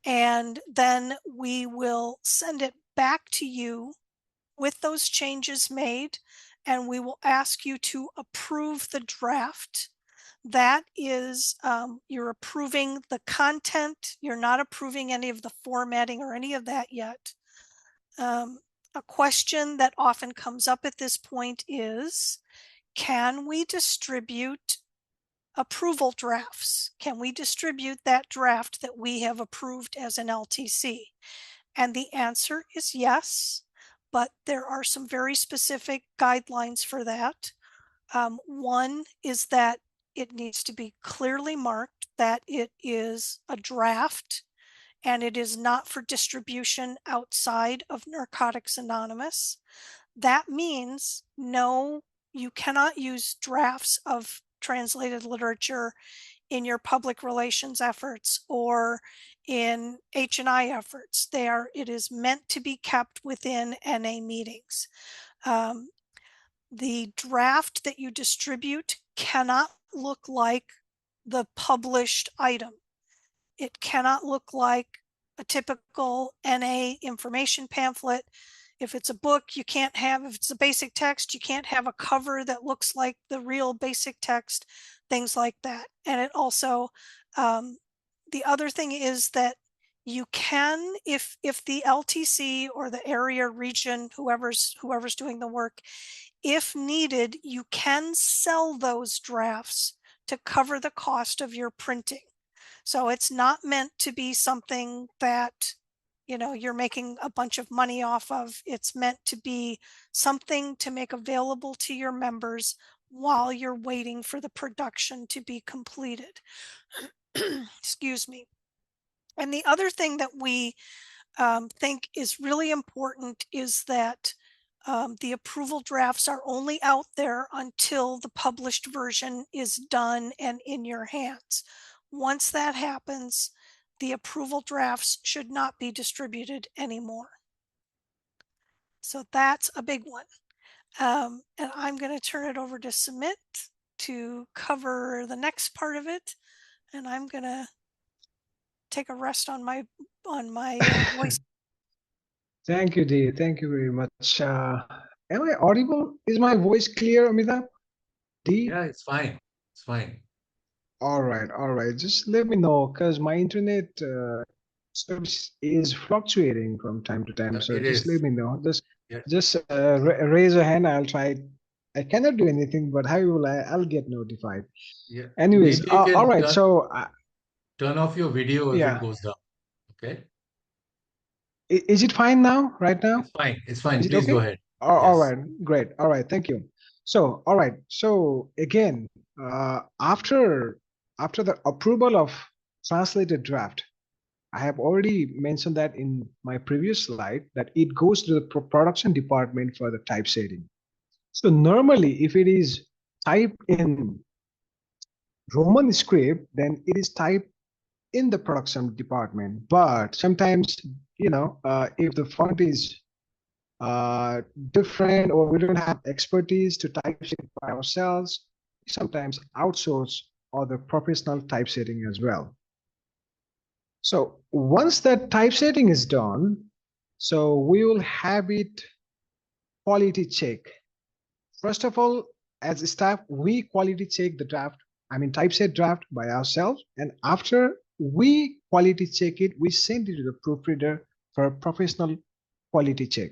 and then we will send it back to you with those changes made, and we will ask you to approve the draft. That is, you're approving the content. You're not approving any of the formatting or any of that yet. A question that often comes up at this point is, can we distribute approval drafts? Can we distribute that draft that we have approved as an LTC? And the answer is yes, but there are some very specific guidelines for that. One is that it needs to be clearly marked that it is a draft and it is not for distribution outside of Narcotics Anonymous. That means no, you cannot use drafts of translated literature in your public relations efforts or in H&I efforts. It is meant to be kept within NA meetings. The draft that you distribute cannot look like the published item. It cannot look like a typical NA information pamphlet. If it's a book, you can't have, if it's a basic text, you can't have a cover that looks like the real basic text, things like that. And it also, the other thing is that you can, if the LTC or the area region, whoever's doing the work, if needed, you can sell those drafts to cover the cost of your printing. So it's not meant to be something that, you know, you're making a bunch of money off of. It's meant to be something to make available to your members while you're waiting for the production to be completed. Excuse me. And the other thing that we think is really important is that the approval drafts are only out there until the published version is done and in your hands. Once that happens, the approval drafts should not be distributed anymore. So that's a big one. And I'm going to turn it over to Sumit to cover the next part of it. And I'm going to take a rest on my voice. Thank you, Dee. Thank you very much. Am I audible? Is my voice clear, Amitabh? Dee? Yeah, it's fine. It's fine. All right, all right. Just let me know, because my internet service is fluctuating from time to time. So It just is. let me know. Yeah. Just raise a hand. I'll try. I cannot do anything, but how will I'll get notified. Yeah. Anyways, Maybe you can all right. So turn off your video if yeah. it goes down. Okay. Is it fine now? Right now? It's fine. It's fine. Is it Please okay? go ahead. All Yes. right, great. All right, thank you. So, all right. So again, after the approval of translated draft, I have already mentioned that in my previous slide that it goes to the production department for the typesetting. So normally, if it is typed in Roman script, then it is typed in the production department. But sometimes, you know, if the font is different or we don't have expertise to typeset by ourselves, we sometimes outsource other professional typesetting as well. So once that typesetting is done, so we will have it quality check. First of all, as a staff, we quality check the draft, typeset draft by ourselves. And after we quality check it, we send it to the proofreader for a professional quality check.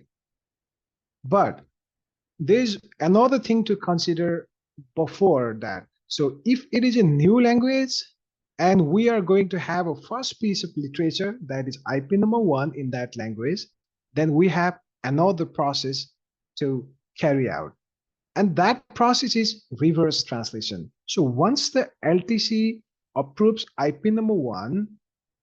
But there's another thing to consider before that. So if it is a new language and we are going to have a first piece of literature that is IP number 1 in that language, then we have another process to carry out. And that process is reverse translation. So once the LTC approves IP number 1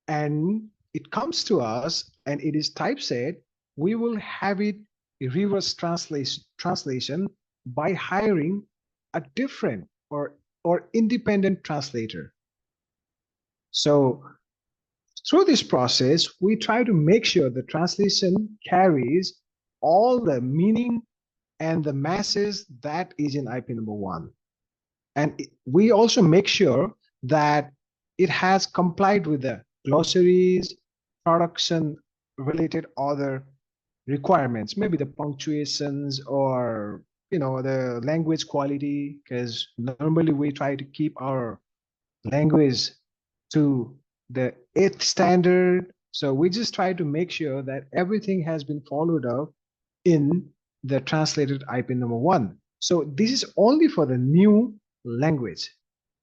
and it comes to us and it is typeset, we will have it reverse translation by hiring a different or independent translator. So through this process, we try to make sure the translation carries all the meaning and the masses that is in IP number one. And we also make sure that it has complied with the glossaries, production related other requirements, maybe the punctuations or the language quality, because normally we try to keep our language to the 8th standard. So we just try to make sure that everything has been followed up in the translated IP number one. So this is only for the new language.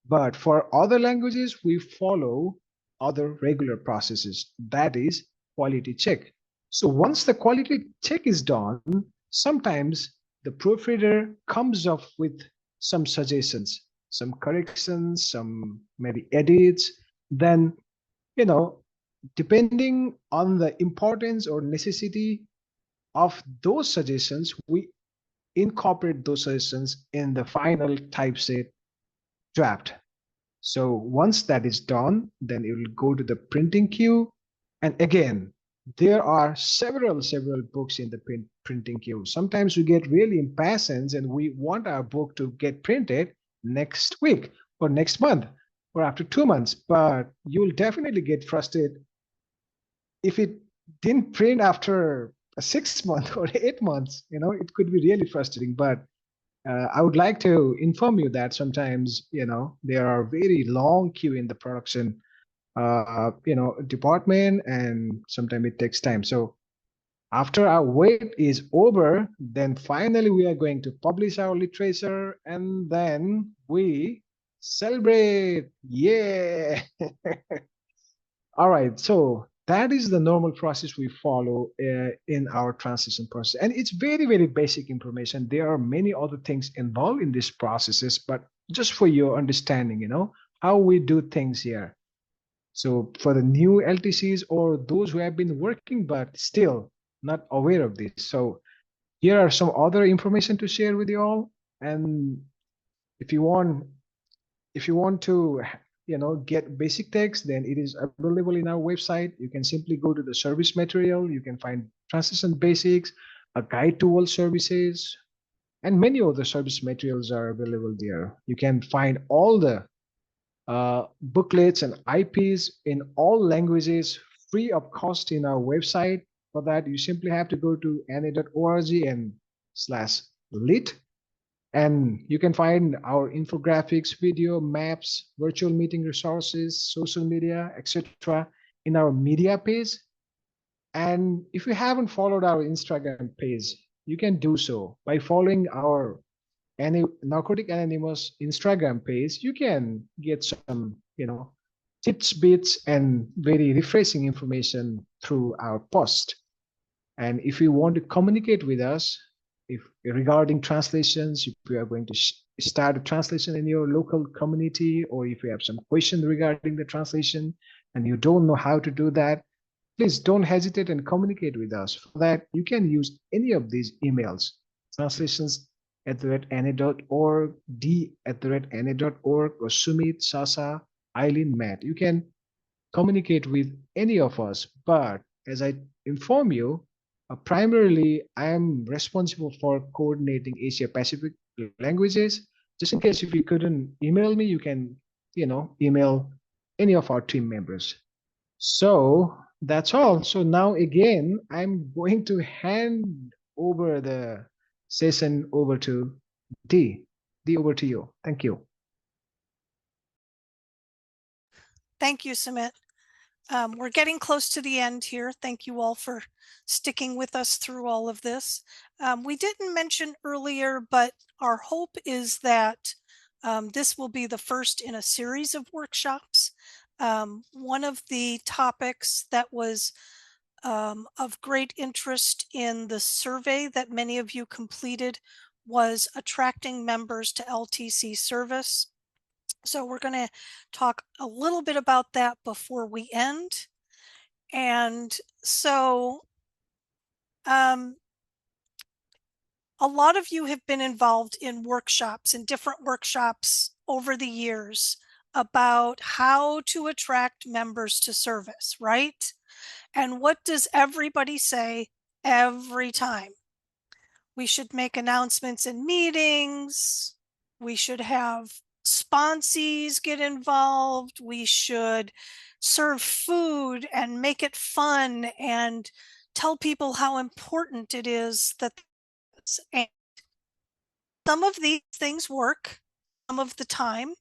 But for other languages, we follow other regular processes. That is quality check. So once the quality check is done, sometimes the proofreader comes up with some suggestions, some corrections, some maybe edits. Then, depending on the importance or necessity of those suggestions, we incorporate those suggestions in the final typeset draft. So once that is done, then it will go to the printing queue. And again, there are several books in the printing queue. Sometimes we get really impatient and we want our book to get printed next week or next month or after 2 months, but you'll definitely get frustrated if it didn't print after 6 months or 8 months. It could be really frustrating. But I would like to inform you that sometimes, there are very long queue in the production, department, and sometimes it takes time. So after our wait is over, then finally we are going to publish our literature, and then we celebrate. Yeah. All right. So that is the normal process we follow in our transition process. And it's very, very basic information. There are many other things involved in these processes, but just for your understanding, how we do things here. So for the new LTCs or those who have been working but still not aware of this. So here are some other information to share with you all. And if you want to get basic text, then it is available in our website. You can simply go to the service material. You can find transition basics, a guide to all services, and many other service materials are available there. You can find all the booklets and IPs in all languages free of cost in our website. For that, you simply have to go to na.org and /lit. And you can find our infographics, video, maps, virtual meeting resources, social media, etc. in our media page. And if you haven't followed our Instagram page, you can do so by following our Narcotic Anonymous Instagram page. You can get some, tips, bits, and very refreshing information through our post. And if you want to communicate with us, if regarding translations, if you are going to start a translation in your local community, or if you have some question regarding the translation and you don't know how to do that, please don't hesitate and communicate with us. For that, you can use any of these emails, translations@na.org, d@na.org, or Sumit, Sasa, Eileen, Matt. You can communicate with any of us. But as I inform you, primarily I am responsible for coordinating Asia Pacific languages. Just in case if you couldn't email me, you can, email any of our team members. So that's all. So now again, I'm going to hand over the session over to D. D, over to you. Thank you. Thank you, Sumit. We're getting close to the end here. Thank you all for sticking with us through all of this. We didn't mention earlier, but our hope is that this will be the first in a series of workshops. One of the topics that was of great interest in the survey that many of you completed was attracting members to LTC service. So we're going to talk a little bit about that before we end. And so a lot of you have been involved in workshops and different workshops over the years. about how to attract members to service, right? And what does everybody say every time? We should make announcements in meetings. We should have sponsees get involved. We should serve food and make it fun and tell people how important it is that. And some of these things work some of the time.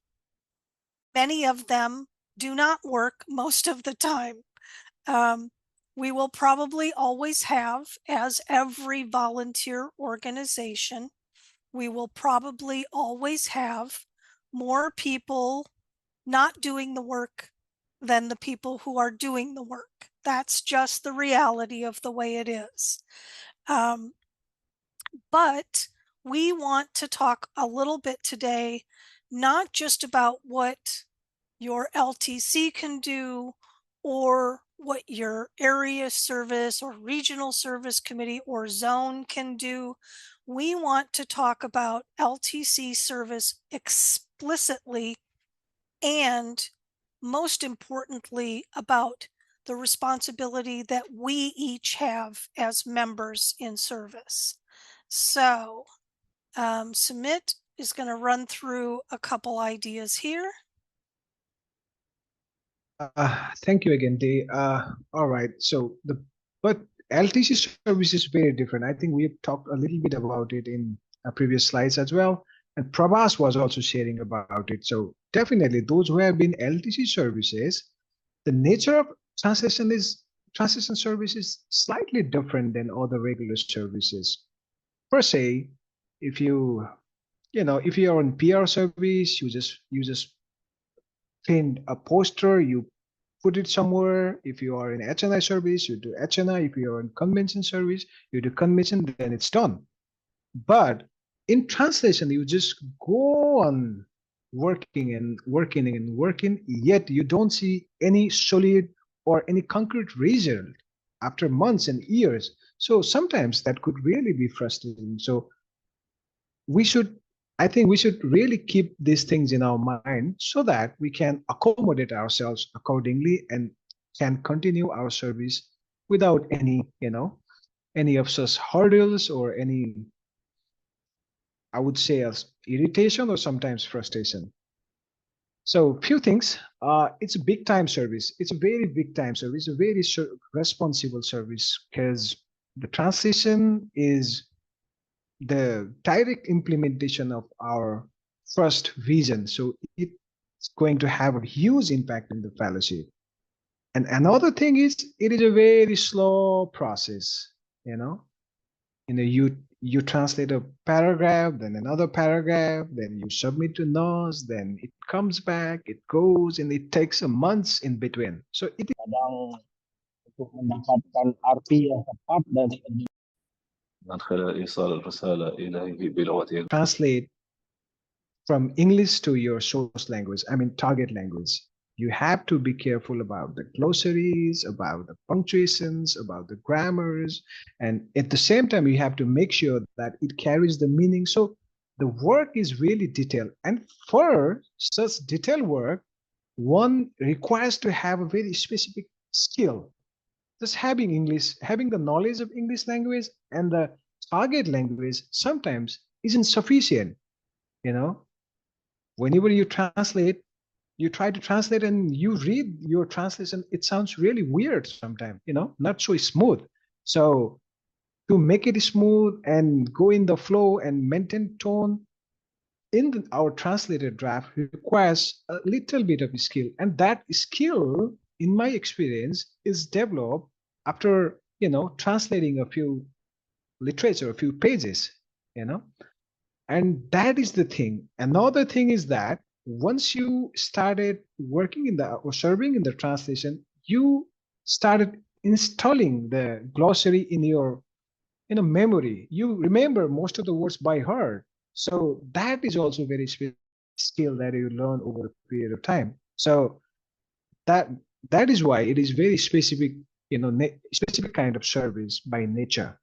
Many of them do not work most of the time. We will probably always have, as every volunteer organization, we will probably always have more people not doing the work than the people who are doing the work. That's just the reality of the way it is. But we want to talk a little bit today, not just about what your LTC can do or what your area service or regional service committee or zone can do. We want to talk about LTC service explicitly and, most importantly, about the responsibility that we each have as members in service. So Sumit is going to run through a couple ideas here. Thank you again, Dee. All right. So but LTC service is very different. I think we've talked a little bit about it in previous slides as well. And Prabhas was also sharing about it. So definitely those who have been LTC services, the nature of translation service is slightly different than other regular services. Per se, if you are on PR service, you just print a poster, you put it somewhere. If you are in HNI service, you do HNI. If you are in convention service, you do convention, then it's done. But in translation, you just go on working and working and working, yet you don't see any solid or any concrete result after months and years. So sometimes that could really be frustrating. So I think we should really keep these things in our mind so that we can accommodate ourselves accordingly and can continue our service without any of such hurdles or any, I would say, as irritation or sometimes frustration. So few things. It's a big time service. It's a very big time service, a very responsible service, because the translation is the direct implementation of our first vision. So it's going to have a huge impact in the fellowship. And another thing is, it is a very slow process. You translate a paragraph, then another paragraph, then you submit to NOS, then it comes back, it goes, and it takes months in between. So it untuk mendapatkan arti yang tepat dari translate from English to your source language, target language. You have to be careful about the glossaries, about the punctuations, about the grammars, and at the same time, you have to make sure that it carries the meaning. So the work is really detailed. And for such detailed work, one requires to have a very specific skill. Just having the knowledge of English language and the target language sometimes isn't sufficient. Whenever you translate, you try to translate and you read your translation, it sounds really weird sometimes, not so smooth. So to make it smooth and go in the flow and maintain tone in our translated draft requires a little bit of skill. And that skill, in my experience, is developed after, translating a few literature, a few pages, and that is the thing. Another thing is that once you started working or serving in the translation, you started installing the glossary in your memory. You remember most of the words by heart. So that is also very specific skill that you learn over a period of time. So that is why it is very specific, specific kind of service by nature.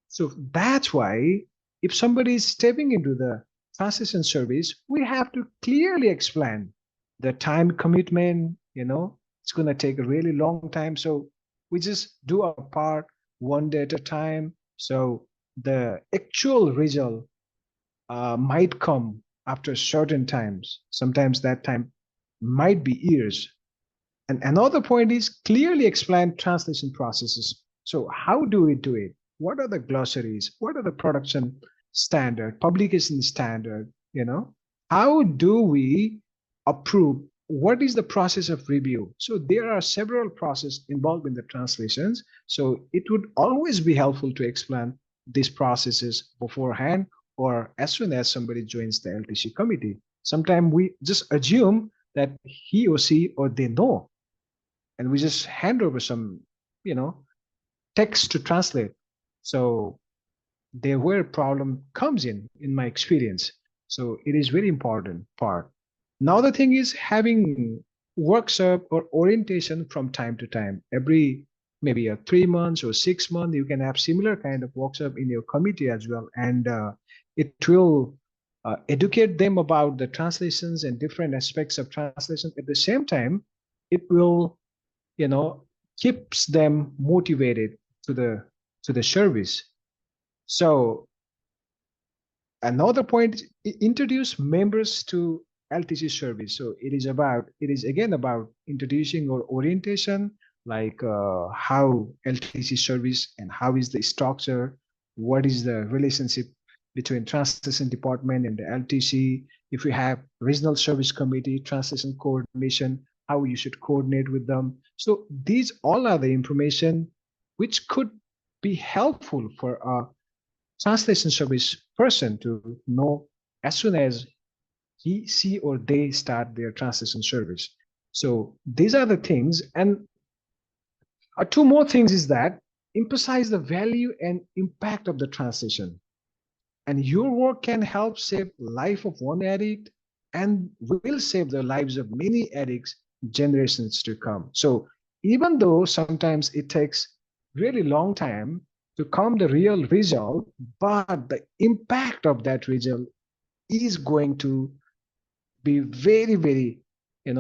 So that's why if somebody is stepping into the translation service, we have to clearly explain the time commitment, it's going to take a really long time. So we just do our part one day at a time. So the actual result might come after certain times. Sometimes that time might be years. And another point is clearly explain translation processes. So how do we do it? What are the glossaries? What are the production standard, publication standard? How do we approve? What is the process of review? So there are several processes involved in the translations. So it would always be helpful to explain these processes beforehand or as soon as somebody joins the LTC committee. Sometimes we just assume that he or she or they know, and we just hand over some, text to translate. So there where problem comes in my experience. So it is very important part. Now the thing is having workshop or orientation from time to time. Every maybe 3 months or 6 months, you can have similar kind of workshop in your committee as well, and it will educate them about the translations and different aspects of translation. At the same time, it will, keeps them motivated to the service. So another point, introduce members to LTC service. So it is again about introducing or orientation, like how LTC service and how is the structure, what is the relationship between translation department and the LTC. If we have regional service committee, translation coordination, how you should coordinate with them. So these all are the information which could be helpful for a translation service person to know as soon as he, she, or they start their translation service. So these are the things. And two more things is that emphasize the value and impact of the translation. And your work can help save life of one addict and will save the lives of many addicts generations to come. So even though sometimes it takes really long time to come the real result, but the impact of that result is going to be very, very,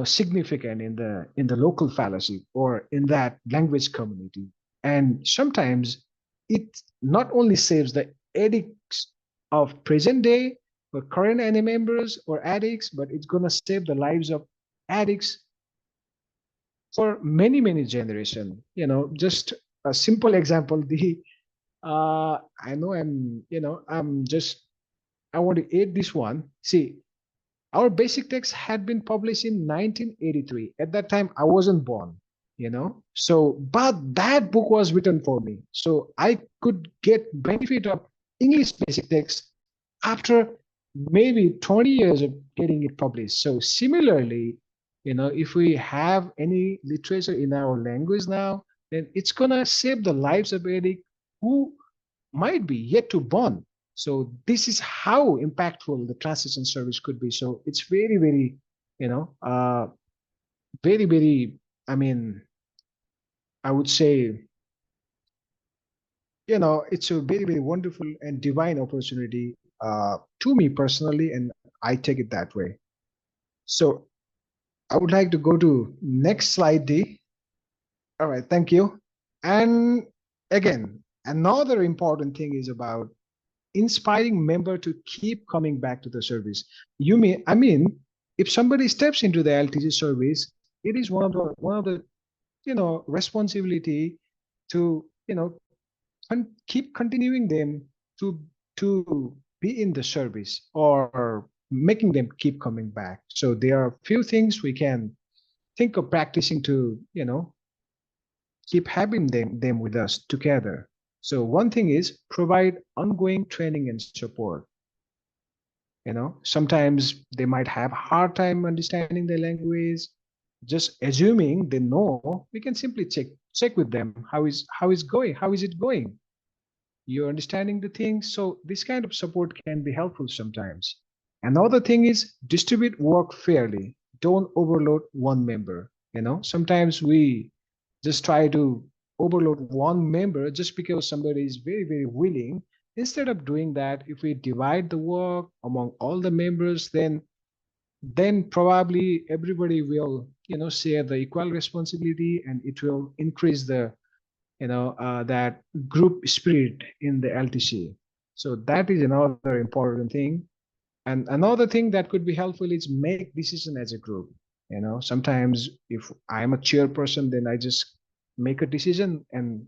significant in the local fellowship or in that language community. And sometimes it not only saves the addicts of present day or current NA members or addicts, but it's going to save the lives of addicts for many, many generations. Just a simple example, I know I want to add this one. See, our basic text had been published in 1983. At that time, I wasn't born, So, but that book was written for me. So I could get benefit of English basic text after maybe 20 years of getting it published. So similarly, if we have any literature in our language now, then it's going to save the lives of addicts who might be yet to born. So this is how impactful the translation service could be. So it's very, very, very, very, I would say, it's a very, very wonderful and divine opportunity to me personally, and I take it that way. So I would like to go to next slide, D. All right, thank you. And again, another important thing is about inspiring member to keep coming back to the service. If somebody steps into the LTC service, it is one of the responsibility to keep continuing them to be in the service or making them keep coming back. So there are a few things we can think of practicing to keep having them with us together. So one thing is provide ongoing training and support. Sometimes they might have hard time understanding the language. Just assuming they know, we can simply check with them. How is it going? You're understanding the things. So this kind of support can be helpful sometimes. Another thing is distribute work fairly. Don't overload one member. Sometimes we just try to overload one member just because somebody is very, very willing. Instead of doing that, if we divide the work among all the members, then then probably everybody will, share the equal responsibility, and it will increase the, that group spirit in the LTC. So that is another important thing. And another thing that could be helpful is make decision as a group. Sometimes if I'm a chairperson, then I just make a decision and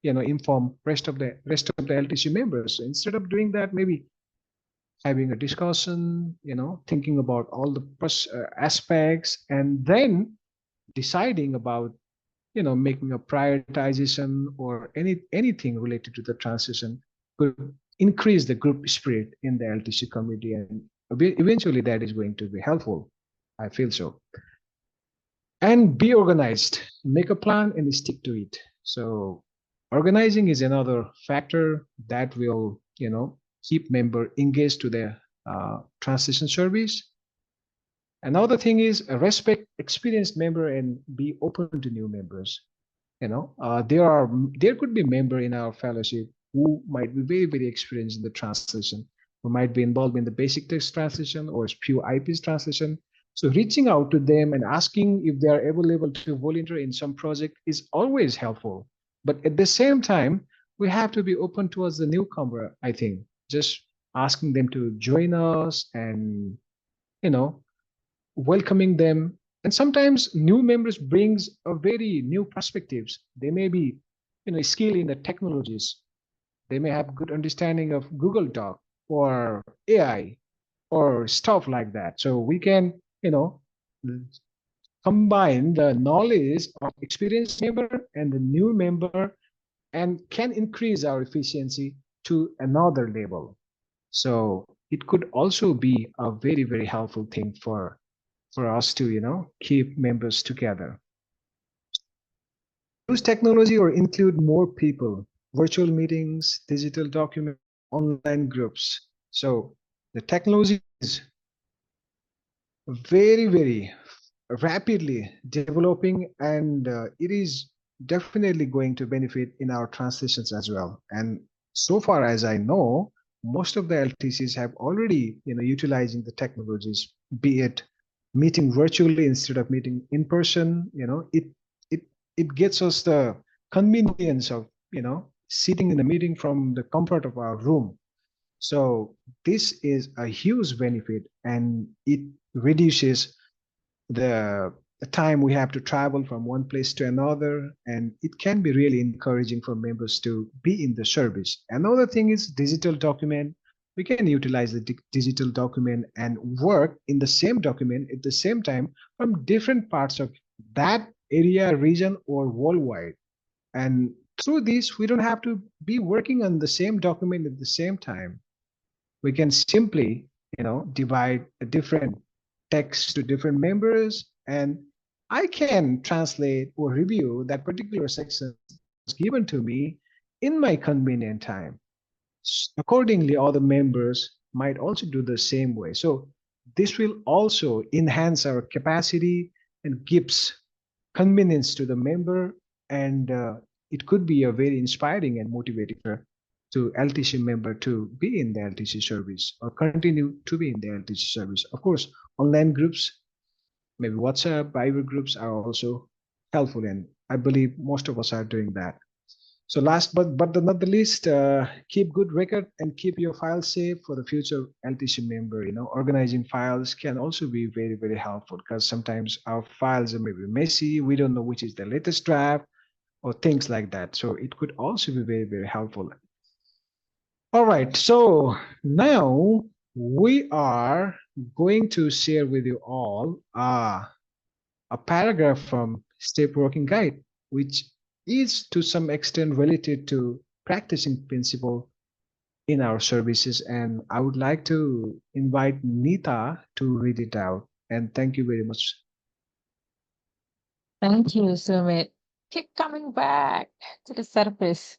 inform rest of the LTC members. So instead of doing that, maybe having a discussion, thinking about all the aspects, and then deciding about, making a prioritization or anything related to the transition could increase the group spirit in the LTC community, and eventually that is going to be helpful. I feel so. And be organized, make a plan and stick to it. So organizing is another factor that will, keep member engaged to the transition service. Another thing is respect experienced member and be open to new members. There could be member in our fellowship who might be very, very experienced in the translation, who might be involved in the basic text translation or few IPs translation. So reaching out to them and asking if they are available to volunteer in some project is always helpful. But at the same time, we have to be open towards the newcomer, I think. Just asking them to join us and, welcoming them. And sometimes new members brings a very new perspectives. They may be, skilled in the technologies. They may have good understanding of Google Doc or AI or stuff like that. So we can, combine the knowledge of experienced member and the new member and can increase our efficiency to another level. So it could also be a very, very helpful thing for us to, keep members together. Use technology or include more people, virtual meetings, digital documents, online groups. So the technology is very, very rapidly developing, and it is definitely going to benefit in our translations as well. And so far as I know, most of the LTCs have already, utilizing the technologies, be it meeting virtually instead of meeting in person. It gets us the convenience of, sitting in a meeting from the comfort of our room. So this is a huge benefit, and it reduces the time we have to travel from one place to another, and it can be really encouraging for members to be in the service. Another thing is digital document. We can utilize the digital document and work in the same document at the same time from different parts of that area, region, or worldwide. And through this, we don't have to be working on the same document at the same time. We can simply, divide a different text to different members, and I can translate or review that particular section given to me in my convenient time. Accordingly, other members might also do the same way. So this will also enhance our capacity and gives convenience to the member, and it could be a very inspiring and motivator to LTC member to be in the LTC service or continue to be in the LTC service. Of course, online groups, maybe WhatsApp, Viber groups are also helpful, and I believe most of us are doing that. So last but not the least, keep good record and keep your files safe for the future LTC member. Organizing files can also be very, very helpful, because sometimes our files are maybe messy. We don't know which is the latest draft or things like that. So it could also be very, very helpful. All right, so now we are going to share with you all a paragraph from Step Working Guide, which is to some extent related to practicing principle in our services. And I would like to invite Nita to read it out. And thank you very much. Thank you, Sumit. Keep coming back to the surface.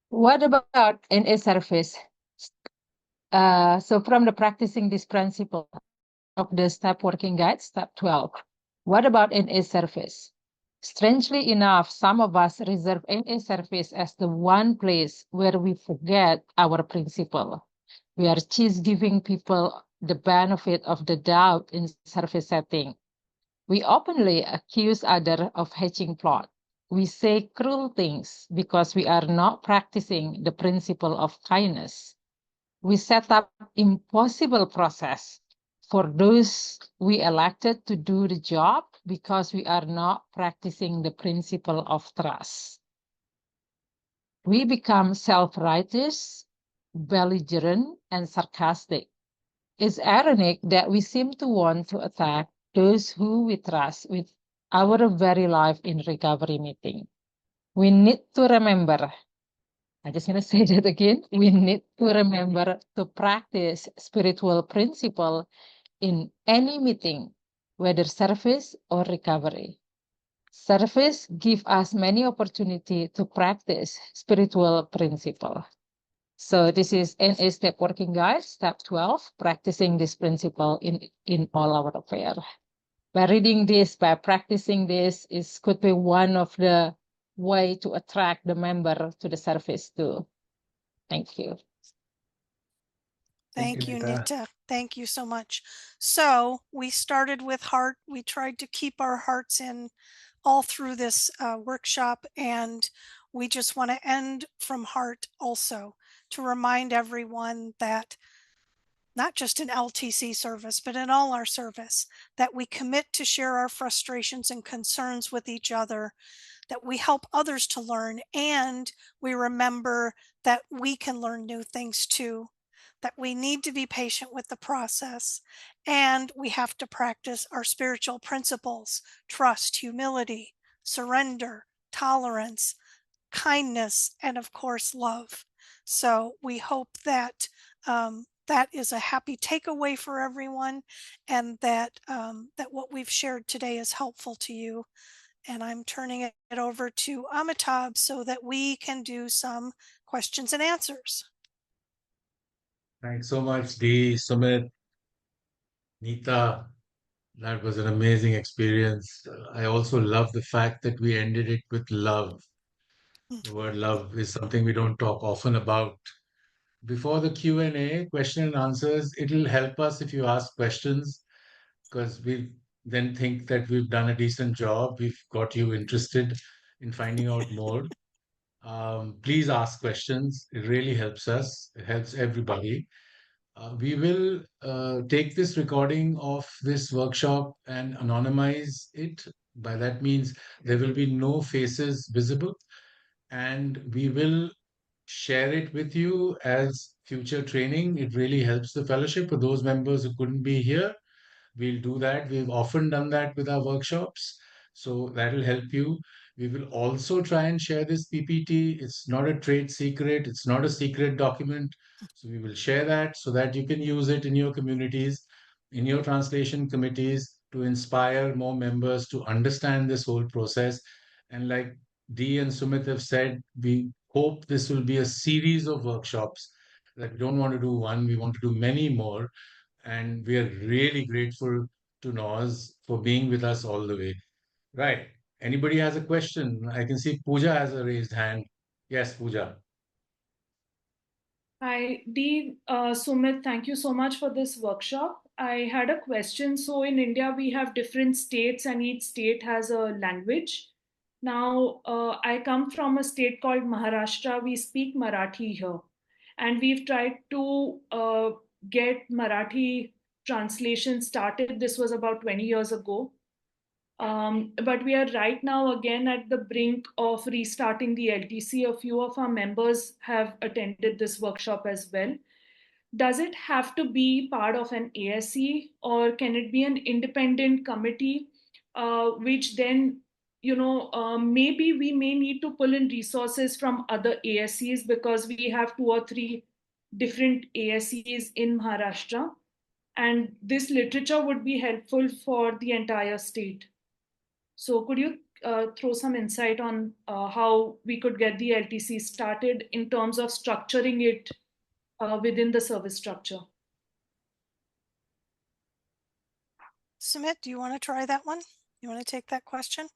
What about NA surface? So from the practicing this principle of the Step Working Guide, Step 12, what about NA surface? Strangely enough, some of us reserve NA surface as the one place where we forget our principle. We are just giving people the benefit of the doubt in service setting. We openly accuse others of hatching plot. We say cruel things because we are not practicing the principle of kindness. We set up impossible process for those we elected to do the job because we are not practicing the principle of trust. We become self-righteous, belligerent, and sarcastic. It's ironic that we seem to want to attack those who we trust with our very life in recovery meeting. We need to remember, I'm just going to say that again, we need to remember to practice spiritual principle in any meeting, whether service or recovery. Service gives us many opportunity to practice spiritual principle. So this is NA Step Working Guide, Step 12, practicing this principle in all our affairs. By reading this, by practicing this, could be one of the way to attract the member to the service too. Thank you. Thank you, Nita. Thank you so much. So we started with heart. We tried to keep our hearts in all through this workshop, and we just want to end from heart also to remind everyone that not just in LTC service, but in all our service, that we commit to share our frustrations and concerns with each other, that we help others to learn, and we remember that we can learn new things too, that we need to be patient with the process, and we have to practice our spiritual principles: trust, humility, surrender, tolerance, kindness, and of course, love. So we hope that that is a happy takeaway for everyone, and that that what we've shared today is helpful to you. And I'm turning it over to Amitabh so that we can do some questions and answers. Thanks so much, Dee, Sumit, Nita. That was an amazing experience. I also love the fact that we ended it with love. The word love is something we don't talk often about. Before the Q&A, question and answers, it'll help us if you ask questions, because we then think that we've done a decent job. We've got you interested in finding out more. Please ask questions. It really helps us. It helps everybody. We will take this recording of this workshop and anonymize it. By that means there will be no faces visible, and we will share it with you as future training. It really helps the fellowship for those members who couldn't be here. We'll do that. We've often done that with our workshops. So that'll help you. We will also try and share this PPT. It's not a trade secret, it's not a secret document. So we will share that so that you can use it in your communities, in your translation committees, to inspire more members to understand this whole process. And like Dee and Sumit have said, we hope this will be a series of workshops. That we don't want to do one, we want to do many more, and we are really grateful to Noz for being with us all the way. Right. Anybody has a question? I can see Pooja has a raised hand. Yes, Pooja. Hi, Dee, Sumit, thank you so much for this workshop. I had a question. So in India, we have different states and each state has a language. Now, I come from a state called Maharashtra. We speak Marathi here. And we've tried to get Marathi translation started. This was about 20 years ago. But we are right now again at the brink of restarting the LTC. A few of our members have attended this workshop as well. Does it have to be part of an ASE, or can it be an independent committee, which then, maybe we may need to pull in resources from other ASEs, because we have 2 or 3 different ASEs in Maharashtra, and this literature would be helpful for the entire state. So could you throw some insight on how we could get the LTC started in terms of structuring it within the service structure? Sumit, do you want to try that one? You want to take that question?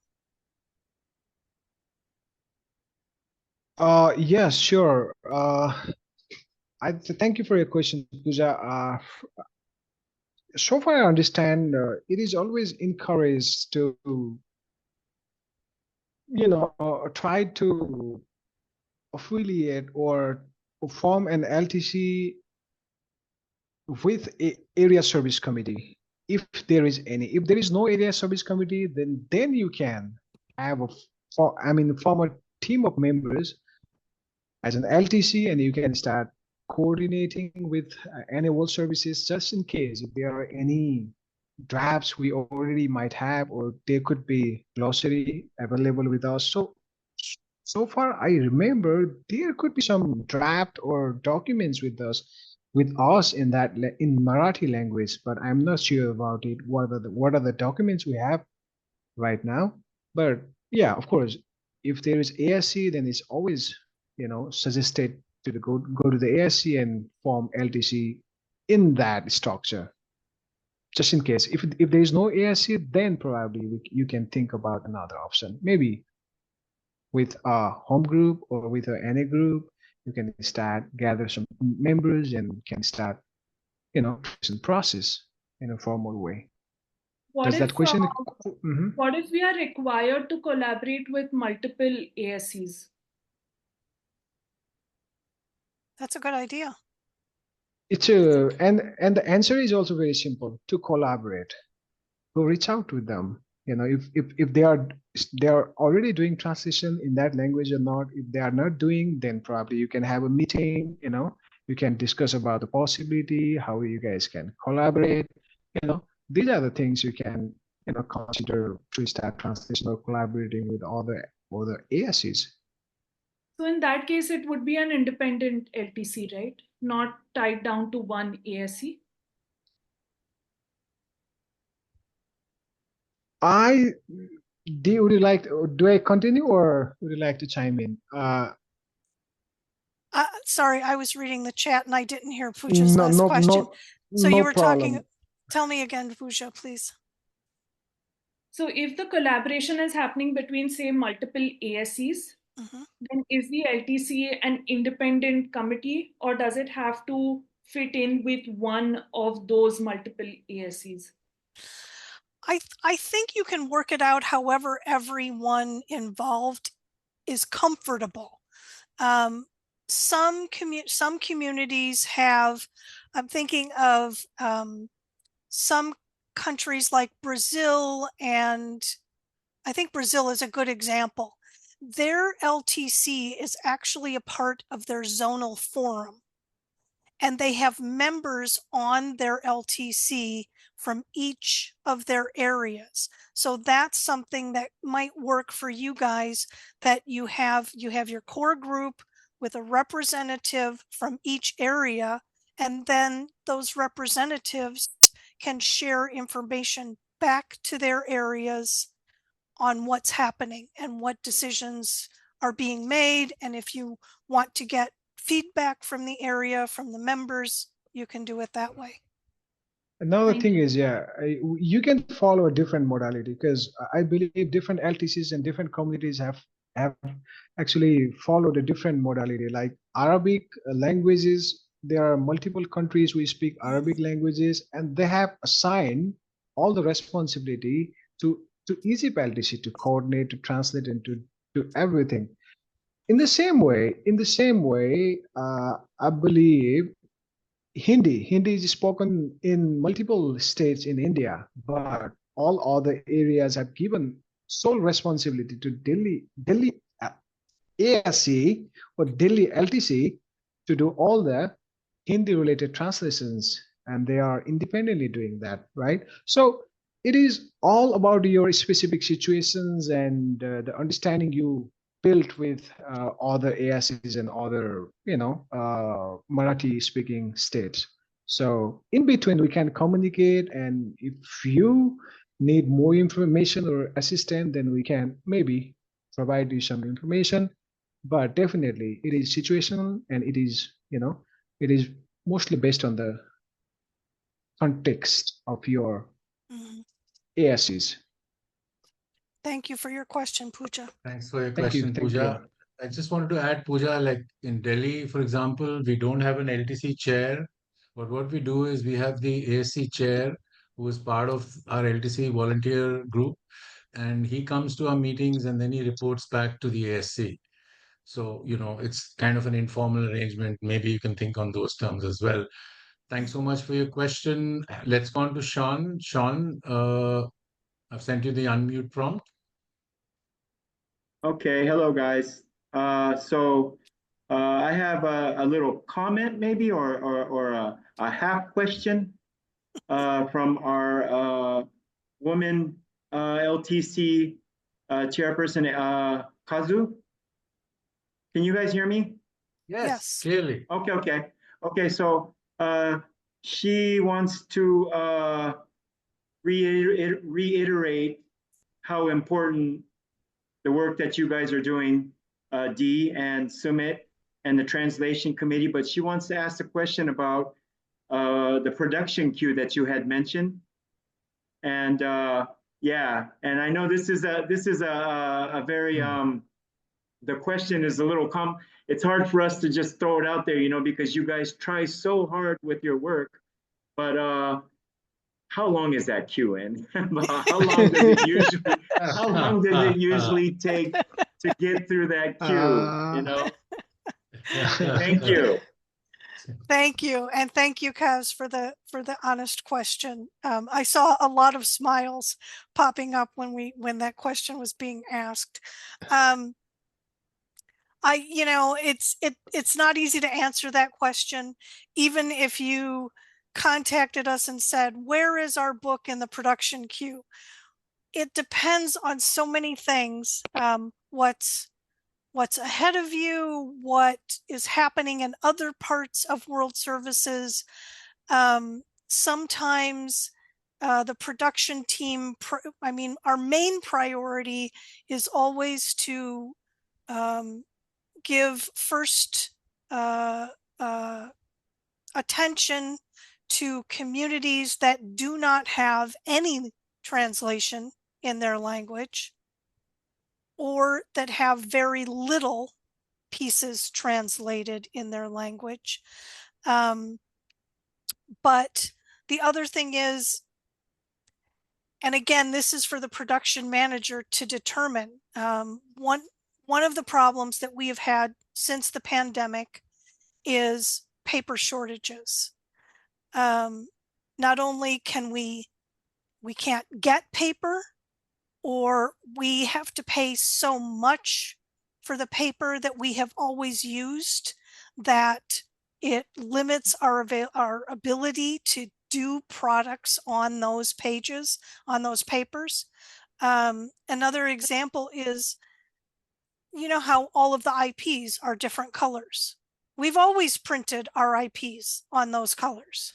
Yes, sure. I thank you for your question, Pooja. so far I understand, it is always encouraged to, try to affiliate or form an LTC with a area service committee, if there is any. If there is no area service committee, then you can have form a team of members as an LTC, and you can start coordinating with NA.World services, just in case if there are any drafts we already might have, or there could be glossary available with us. So far I remember there could be some draft or documents with us in in Marathi language, but I'm not sure about it. What are the documents we have right now? But yeah, of course, if there is ASC, then it's always suggested to go to the ASC and form LTC in that structure. Just in case, if there is no ASC, then probably you can think about another option, maybe with a home group or with a NA group. You can start gather some members and can start process in a formal way. What Does if that question? what if we are required to collaborate with multiple ASCs? That's a good idea. It's and the answer is also very simple: to collaborate. Go reach out with them. If they are already doing translation in that language or not. If they are not doing, then probably you can have a meeting. You can discuss about the possibility, how you guys can collaborate. These are the things you can consider to start translation or collaborating with other ASCs. So in that case, it would be an independent LTC, right? Not tied down to one ASC. Do I continue, or would you like to chime in? Sorry, I was reading the chat and I didn't hear Pooja's last question. So no you were problem. talking, tell me again, Pooja, please. So if the collaboration is happening between, say, multiple ASCs, then is the LTC an independent committee, or does it have to fit in with one of those multiple ASCs? I think you can work it out however everyone involved is comfortable. Some communities have, I'm thinking of some countries like Brazil, and I think Brazil is a good example. Their LTC is actually a part of their zonal forum, and they have members on their LTC from each of their areas. So that's something that might work for you guys, that you have your core group with a representative from each area, and then those representatives can share information back to their areas on what's happening and what decisions are being made. And if you want to get feedback from the area, from the members, you can do it that way. Another thing is, you can follow a different modality, because I believe different LTCs and different communities have actually followed a different modality. Like Arabic languages, there are multiple countries we speak Arabic languages, and they have assigned all the responsibility to Egypt LTC to coordinate, to translate, and to everything. In the same way, I believe Hindi is spoken in multiple states in India, but all other areas have given sole responsibility to Delhi ASC or Delhi LTC to do all the Hindi related translations, and they are independently doing that, right? So it is all about your specific situations and the understanding you built with other ASCs and other, Marathi speaking states. So in between we can communicate, and if you need more information or assistance, then we can maybe provide you some information. But definitely it is situational, and it is, it is mostly based on the context of your ASCs. Thank you for your question, Pooja. Thanks for your question, Pooja. I just wanted to add, Pooja, like in Delhi, for example, we don't have an LTC chair, but what we do is we have the ASC chair, who is part of our LTC volunteer group, and he comes to our meetings and then he reports back to the ASC. So, it's kind of an informal arrangement. Maybe you can think on those terms as well. Thanks so much for your question. Let's go on to Sean. Sean, I've sent you the unmute prompt. Okay, hello guys. I have a little comment maybe or a half question from our woman LTC chairperson Kazu. Can you guys hear me? Yes. Clearly. Okay. So she wants to reiterate how important the work that you guys are doing, Dee and Sumit and the translation committee, but she wants to ask a question about the production queue that you had mentioned. And yeah, and I know this is a very the question is a little it's hard for us to just throw it out there, because you guys try so hard with your work, but how long is that queue in? How long does it usually take to get through that queue? Thank you. Thank you, and thank you, Kaz, for the honest question. I saw a lot of smiles popping up when that question was being asked. It's not easy to answer that question, even if you contacted us and said, where is our book in the production queue? It depends on so many things. What's ahead of you, what is happening in other parts of World Services. Sometimes the production team, our main priority is always to give first attention to communities that do not have any translation in their language, or that have very little pieces translated in their language. But the other thing is, and again, this is for the production manager to determine, one of the problems that we have had since the pandemic is paper shortages. Not only can we can't get paper, or we have to pay so much for the paper that we have always used that it limits our ability to do products on those pages, on those papers. Another example is, how all of the IPs are different colors. We've always printed our IPs on those colors.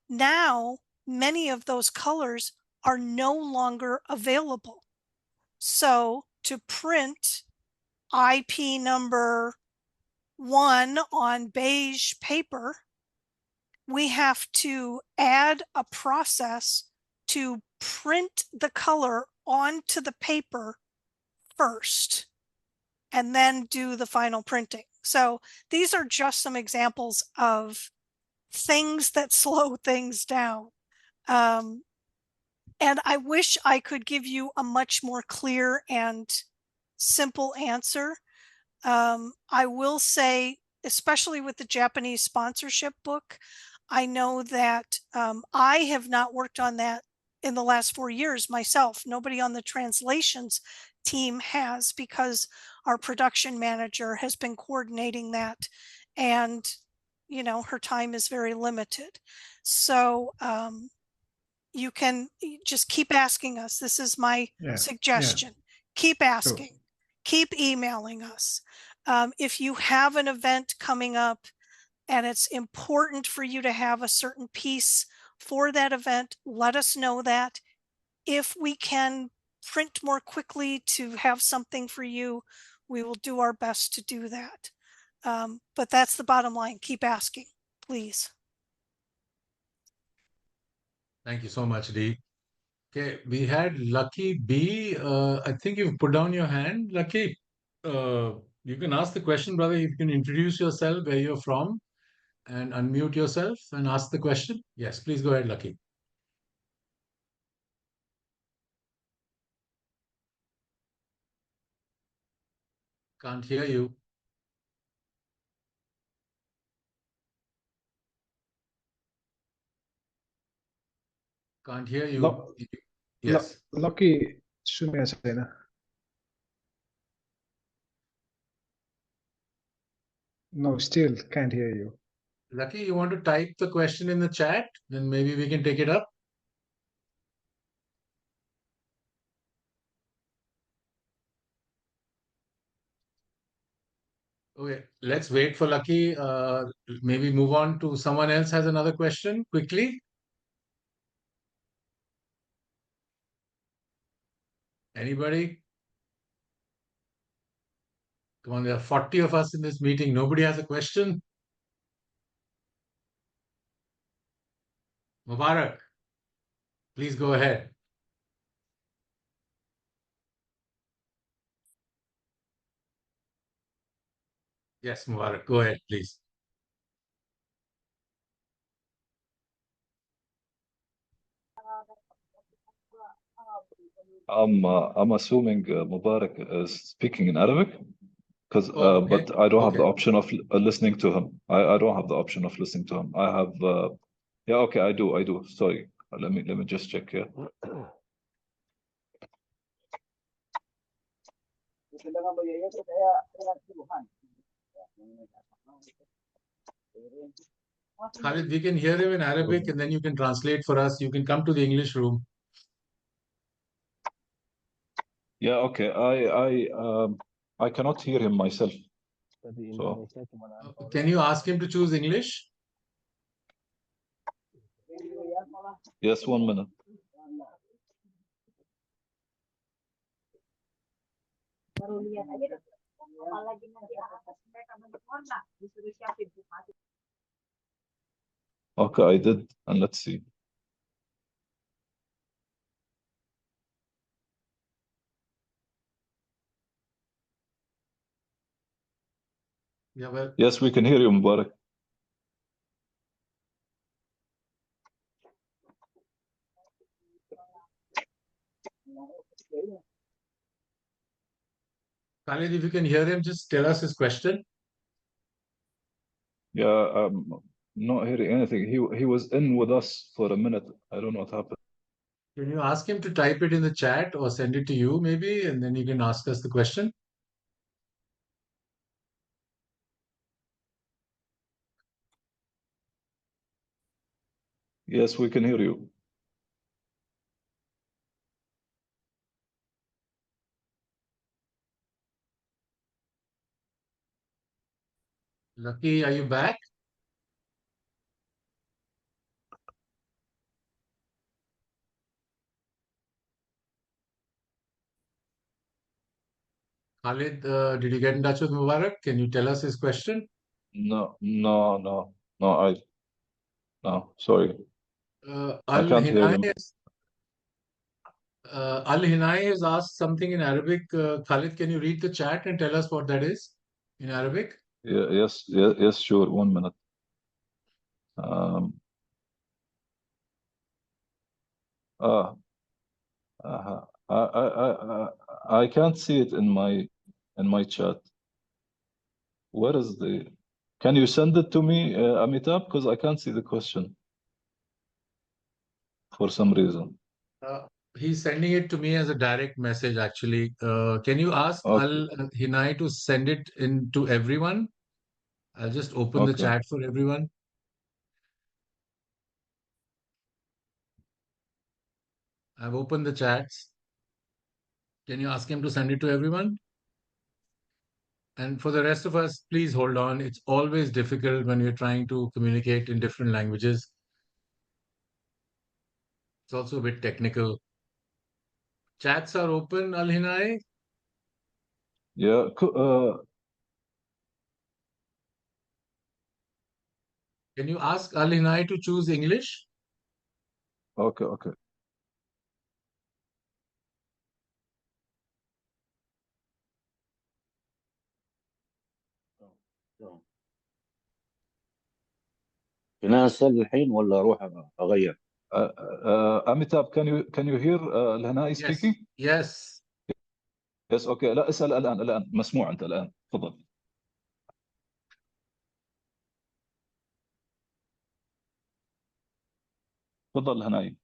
Now, many of those colors are no longer available. So to print IP number 1 on beige paper, we have to add a process to print the color onto the paper first, and then do the final printing. So these are just some examples of things that slow things down. And I wish I could give you a much more clear and simple answer. I will say, especially with the Japanese sponsorship book, I know that I have not worked on that in the last 4 years myself. Nobody on the translations team has, because our production manager has been coordinating that, and her time is very limited. So you can just keep asking us. This is my suggestion. Keep asking. Keep emailing us. If you have an event coming up and it's important for you to have a certain piece for that event, let us know that. If we can print more quickly to have something for you, we will do our best to do that. But that's the bottom line. Keep asking, please. Thank you so much, Dee. Okay, we had Lucky B. I think you've put down your hand. Lucky, you can ask the question, brother. You can introduce yourself, where you're from, and unmute yourself and ask the question. Yes, please go ahead, Lucky. Can't hear you. Can't hear you. Lo- Yes. Lucky Sumia Sena. No, still can't hear you. Lucky, you want to type the question in the chat? Then maybe we can take it up. Okay, let's wait for Lucky. Maybe move on to someone else has another question quickly. Anybody? Come on, there are 40 of us in this meeting. Nobody has a question. Mubarak, please go ahead. Yes, Mubarak, go ahead, please. I'm assuming Mubarak is speaking in Arabic because Oh, okay. but I don't have the Okay. option of listening to him. I don't have the option of listening to him. I have yeah, okay, I do. Sorry. Let me just check here. Khalid, we can hear him in Arabic and then you can translate for us. You can come to the English room. Yeah, okay. I cannot hear him myself. So Can you ask him to choose English? yes, 1 minute. Okay, I did, and let's see. Yeah, well, Yes, we can hear you, Mubarak. Khalid, if you can hear him, just tell us his question. Yeah, not hearing anything. He was in with us for a minute. I don't know what happened. Can you ask him to type it in the chat or send it to you maybe, and then you can ask us the question? Yes, we can hear you. Lucky, are you back? Khalid, did you get in touch with Mubarak? Can you tell us his question? No, sorry. I can't hear him. Al Hinay has asked something in Arabic. Khalid, can you read the chat and tell us what that is in Arabic? Yes, sure. 1 minute. Uh, uh, I can't see it in my chat. Where is the? Can you send it to me, Amitabh? Because I can't see the question for some reason. He's sending it to me as a direct message, actually. Can you ask Okay. Al Hinay to send it in to everyone? I'll just open the Okay. chat for everyone. I've opened the chats. Can you ask him to send it to everyone? And for the rest of us, please hold on. It's always difficult when we're trying to communicate in different languages. It's also a bit technical. Chats are open, Al Hinay. Yeah. Can you ask Al Hinay to choose English? Okay. ننزل الحين ولا اروح اغير؟ Amitabh, can you hear Al-Hinay speaking? Yes. يس اوكي، لا اسال الان مسموع انت الان، تفضل. تفضل هناي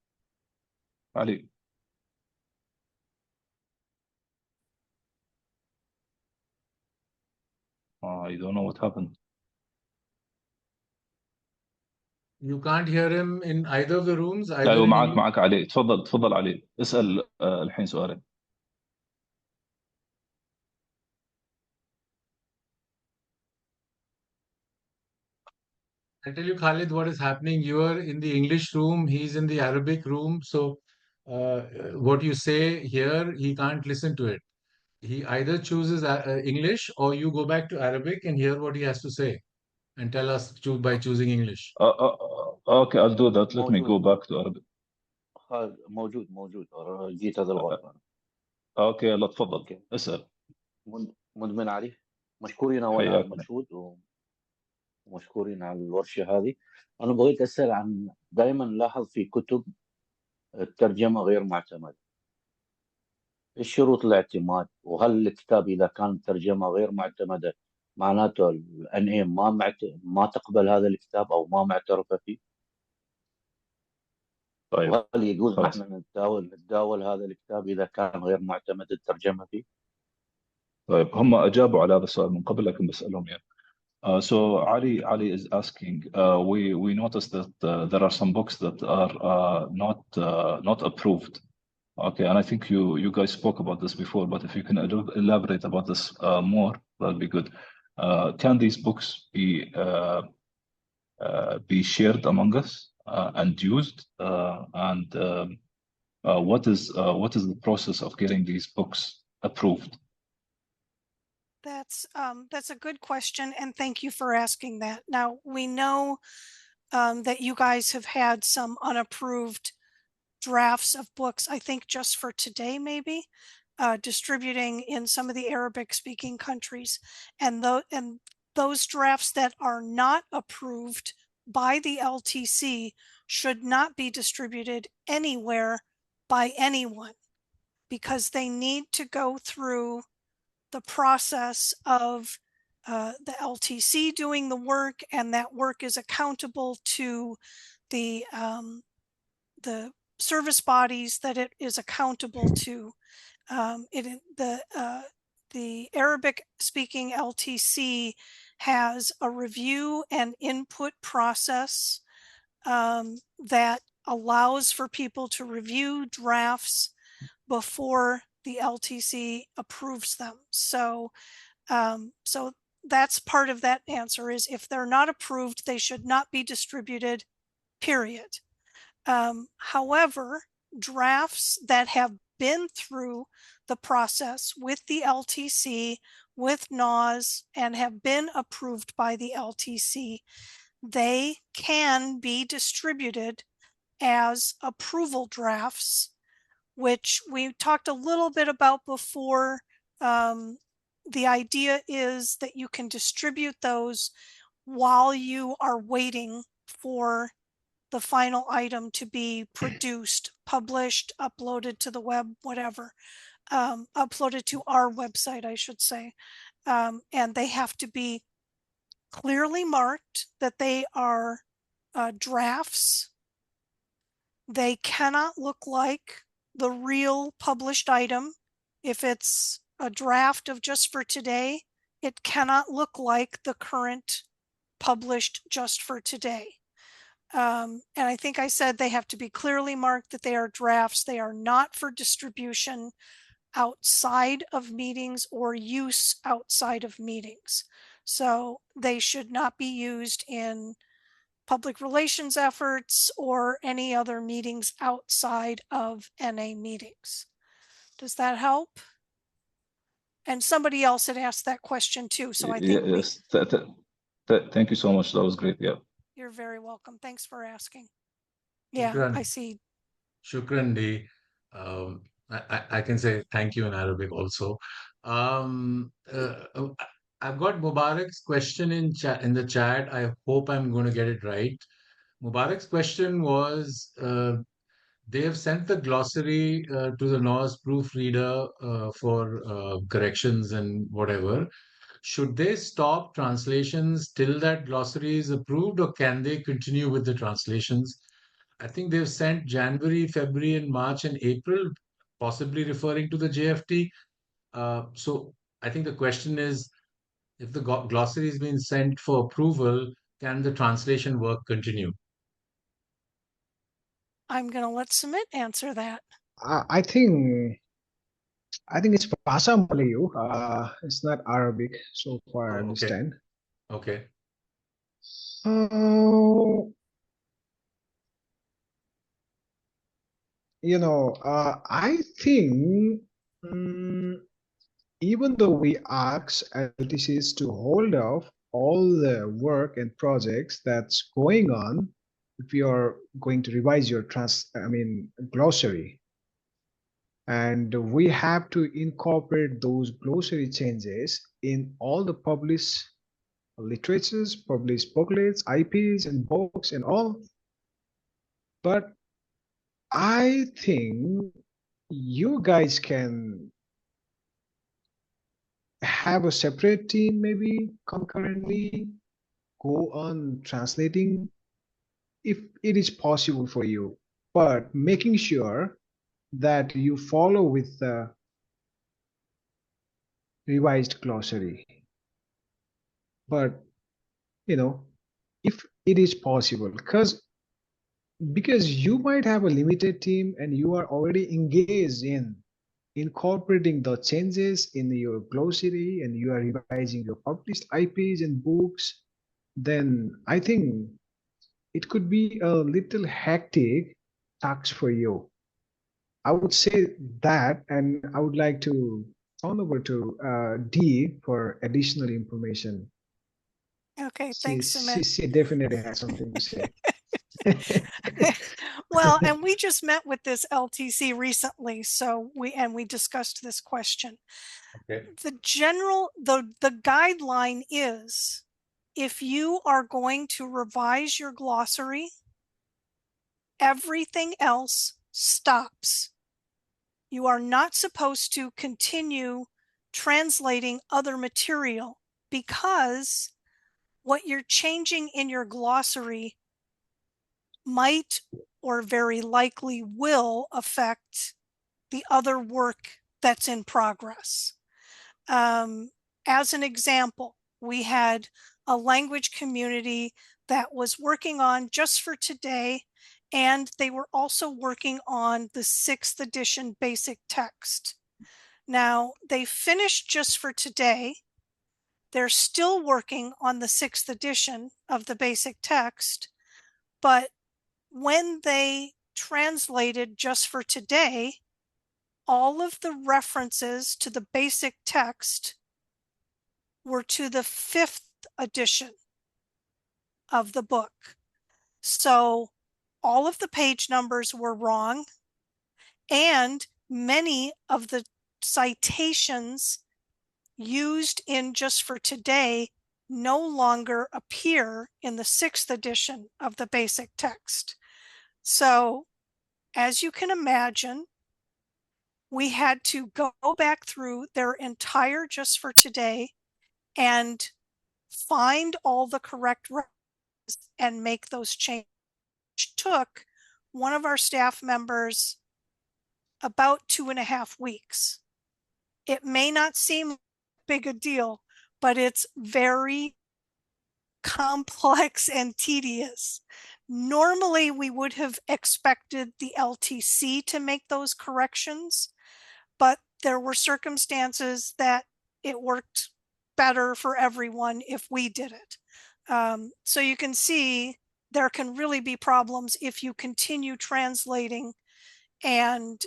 علي. I don't know what happened. You can't hear him in either of the rooms, either ايوه in معك English. معك علي، تفضل علي، اسال الحين سؤالك. I tell you, Khalid, what is happening. You are in the English room, he's in the Arabic room. So, what you say here, he can't listen to it. He either chooses English or you go back to Arabic and hear what he has to say and tell us by choosing English. Okay, I'll do that. Let me go موجود back to Arabic. موجود جيت هذا الغرفة. اوكي يلا تفضل اوكي اسال. مدمن علي، مشكورين اول على حياك. المجهود ومشكورين على الورشة هذه. انا بغيت اسال عن، دائما نلاحظ في كتب الترجمة غير معتمدة، ايش شروط الاعتماد؟ وهل الكتاب اذا كان ترجمة غير معتمدة معناته ال NA ما تقبل هذا الكتاب او ما معترفة فيه؟ طيب وهل يجوز خلاص. نحن نتداول هذا الكتاب اذا كان غير معتمد الترجمة فيه؟ طيب هم اجابوا على هذا السؤال من قبل لكن بسالهم يعني. So Ali is asking, we noticed that there are some books that are not approved. Okay, and I think you guys spoke about this before, but if you can elaborate about this more, that'll be good. Can these books be shared among us and used? And what is the process of getting these books approved? That's a good question, and thank you for asking that. Now, we know that you guys have had some unapproved drafts of books, I think just for today, maybe, distributing in some of the Arabic-speaking countries. And those drafts that are not approved by the LTC should not be distributed anywhere by anyone, because they need to go through the process of the LTC doing the work, and that work is accountable to the service bodies that it is accountable to. The Arabic-speaking LTC has a review and input process that allows for people to review drafts before the LTC approves them. So that's part of that answer, is if they're not approved, they should not be distributed, period. However, drafts that have been through the process with the LTC, with NAS, and have been approved by the LTC, they can be distributed as approval drafts, which we talked a little bit about before. The idea is that you can distribute those while you are waiting for the final item to be produced, published, uploaded to the web, whatever, uploaded to our website, I should say. And they have to be clearly marked that they are drafts. They cannot look like the real published item. If it's a draft of just for today, it cannot look like the current published just for today. And I think I said they have to be clearly marked that they are drafts. They are not for distribution outside of meetings or use outside of meetings. So they should not be used in public relations efforts or any other meetings outside of NA meetings. Does that help? And somebody else had asked that question too. So I think Yes, thank you so much. That was great. Yeah. You're very welcome. Thanks for asking. Yeah, Shukran. I see. Shukran Di. I can say thank you in Arabic also. I've got Mubarak's question in the chat. I hope I'm going to get it right. Mubarak's question was they have sent the glossary to the NOS proofreader for corrections and whatever. Should they stop translations till that glossary is approved, or can they continue with the translations? I think they've sent January, February, and March and April, possibly referring to the JFT. So I think the question is, if the glossary is being sent for approval, can the translation work continue? I'm going to let Sumit answer that. I think it's Bahasa Melayu. It's not Arabic, so far I Oh, okay. understand. Okay. Uh, I think even though we ask LTCs to hold off all the work and projects that's going on, if you're going to revise your glossary, and we have to incorporate those glossary changes in all the published literatures, published booklets, IPs, and books, and all. But I think you guys can have a separate team, maybe concurrently go on translating if it is possible for you, but making sure that you follow with the revised glossary. But if it is possible, because you might have a limited team and you are already engaged in incorporating the changes in your glossary and you are revising your published IPs and books, then I think it could be a little hectic task for you. I would say that, and I would like to turn over to Dee for additional information. Okay, thanks, Sumit. She definitely has something to say. Well, and we just met with this LTC recently, so we discussed this question. Okay. The guideline is, if you are going to revise your glossary, everything else stops. You are not supposed to continue translating other material, because what you're changing in your glossary might or very likely will affect the other work that's in progress. As an example, we had a language community that was working on Just for Today, and they were also working on the 6th edition basic text. Now, they finished Just for Today. They're still working on the 6th edition of the basic text, but when they translated Just for Today, all of the references to the basic text were to the 5th edition of the book. So all of the page numbers were wrong, and many of the citations used in Just for Today no longer appear in the 6th edition of the basic text. So, as you can imagine, we had to go back through their entire Just for Today and find all the correct references and make those changes. Which took one of our staff members about 2.5 weeks. It may not seem big a deal, but it's very complex and tedious. Normally, we would have expected the LTC to make those corrections, but there were circumstances that it worked better for everyone if we did it. So you can see there can really be problems if you continue translating and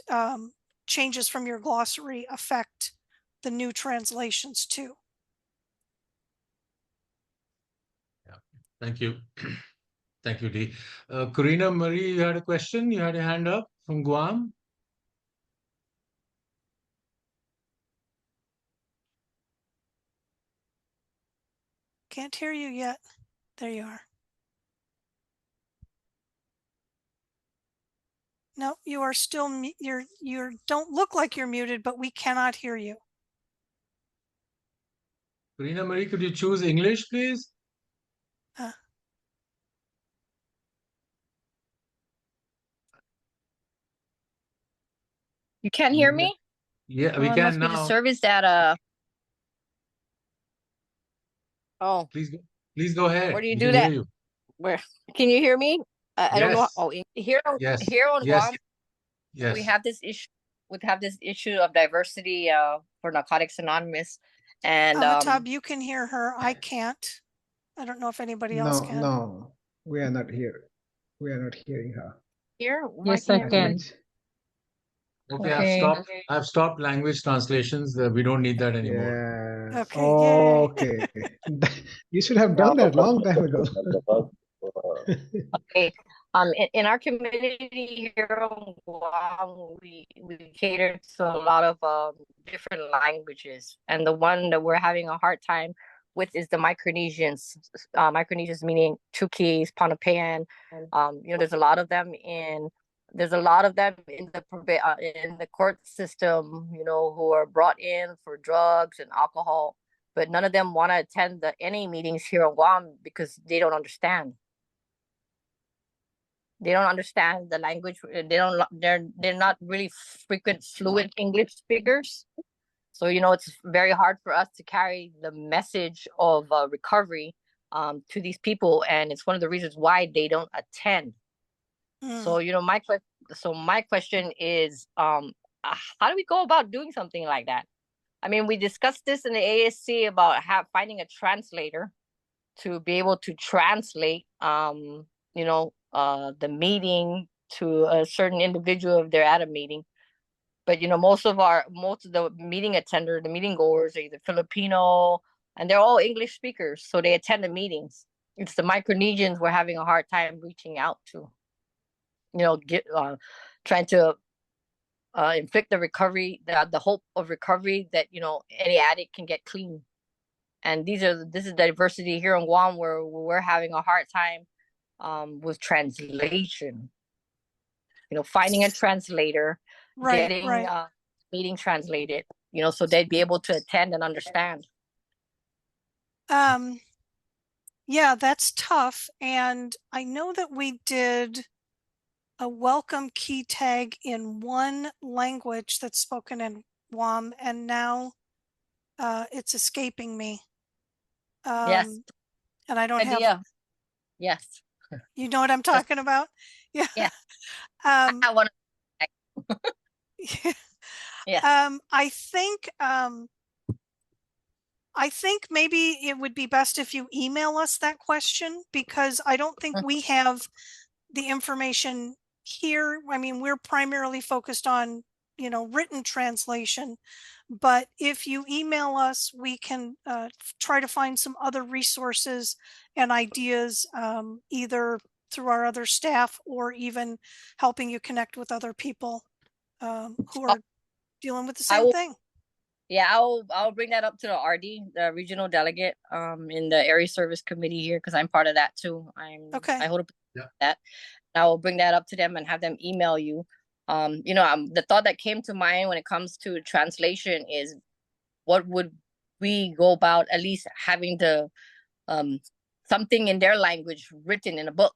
changes from your glossary affect the new translations too. Yeah. Thank you. Thank you, Dee. Karina Marie, you had a question? You had a hand up from Guam? Can't hear you yet. There you are. No, you are still, you don't look like you're muted, but we cannot hear you. Karina Marie, could you choose English, please? You can't hear me? Yeah, we It can must be the now. service that oh, Please go ahead. where do you We do can that? hear you. Where can you hear me? I don't know. Yes. Oh, here Yes. on Yes. Guam, Yes. we have this issue of diversity for Narcotics Anonymous, and Amitabh, you can hear her. I can't. I don't know if anybody else can. No, we are not here. We are not hearing her. here. Yes, I can. Okay, Okay. I've stopped language translations. We don't need that anymore. Yeah. Okay, yay. Okay. You should have done that long time ago. Okay. In our community here on Guam, we cater to a lot of different languages, and the one that we're having a hard time with is the Micronesians. Micronesians meaning Tukis, Pohnpeian. There's a lot of them in the court system. Who are brought in for drugs and alcohol, but none of them want to attend the NA meetings here on Guam because they don't understand. They don't understand the language. They're not really frequent fluent English speakers. So it's very hard for us to carry the message of recovery to these people, and it's one of the reasons why they don't attend. So my question is, how do we go about doing something like that? I mean, we discussed this in the ASC about finding a translator to be able to translate the meeting to a certain individual if they're at a meeting. But most of the meeting attenders, the meeting goers, are either Filipino, and they're all English speakers, so they attend the meetings. It's the Micronesians we're having a hard time reaching out to. Trying to inflict the recovery, the hope of recovery that any addict can get clean. And this is diversity here in Guam where we're having a hard time with translation. Finding a translator, getting meeting translated, so they'd be able to attend and understand. Yeah, that's tough. And I know that we did a welcome key tag in one language that's spoken in Guam, and now it's escaping me. Yes. And I don't have. Yes. You know what I'm talking about? Yeah. Yeah. I want to. Yeah. I think maybe it would be best if you email us that question, because I don't think we have the information here. I mean, we're primarily focused on, written translation, but if you email us, we can try to find some other resources and ideas, either through our other staff or even helping you connect with other people who are dealing with the same thing. Yeah, I'll bring that up to the RD, the regional delegate, in the area service committee here, because I'm part of that too. I hold that. I will bring that up to them and have them email you. The thought that came to mind when it comes to translation is, what would we go about at least having the something in their language written in a book?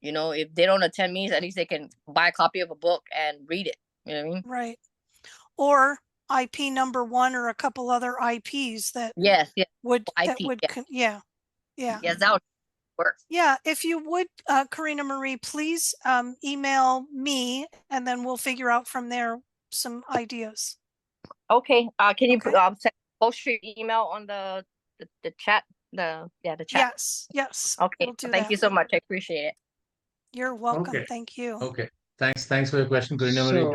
If they don't attend meetings, at least they can buy a copy of a book and read it. You know what I mean? Right. Or IP number 1 or a couple other IPs that yes that would yeah. Yes, that would work. Yeah, if you would, Karina Marie, please email me, and then we'll figure out from there some ideas. Okay. Can you post your email on the chat? The chat. Yes. Okay. We'll do Thank you so much. I appreciate it. You're welcome. Okay. Thank you. Okay. Thanks for your question, Karina Marie.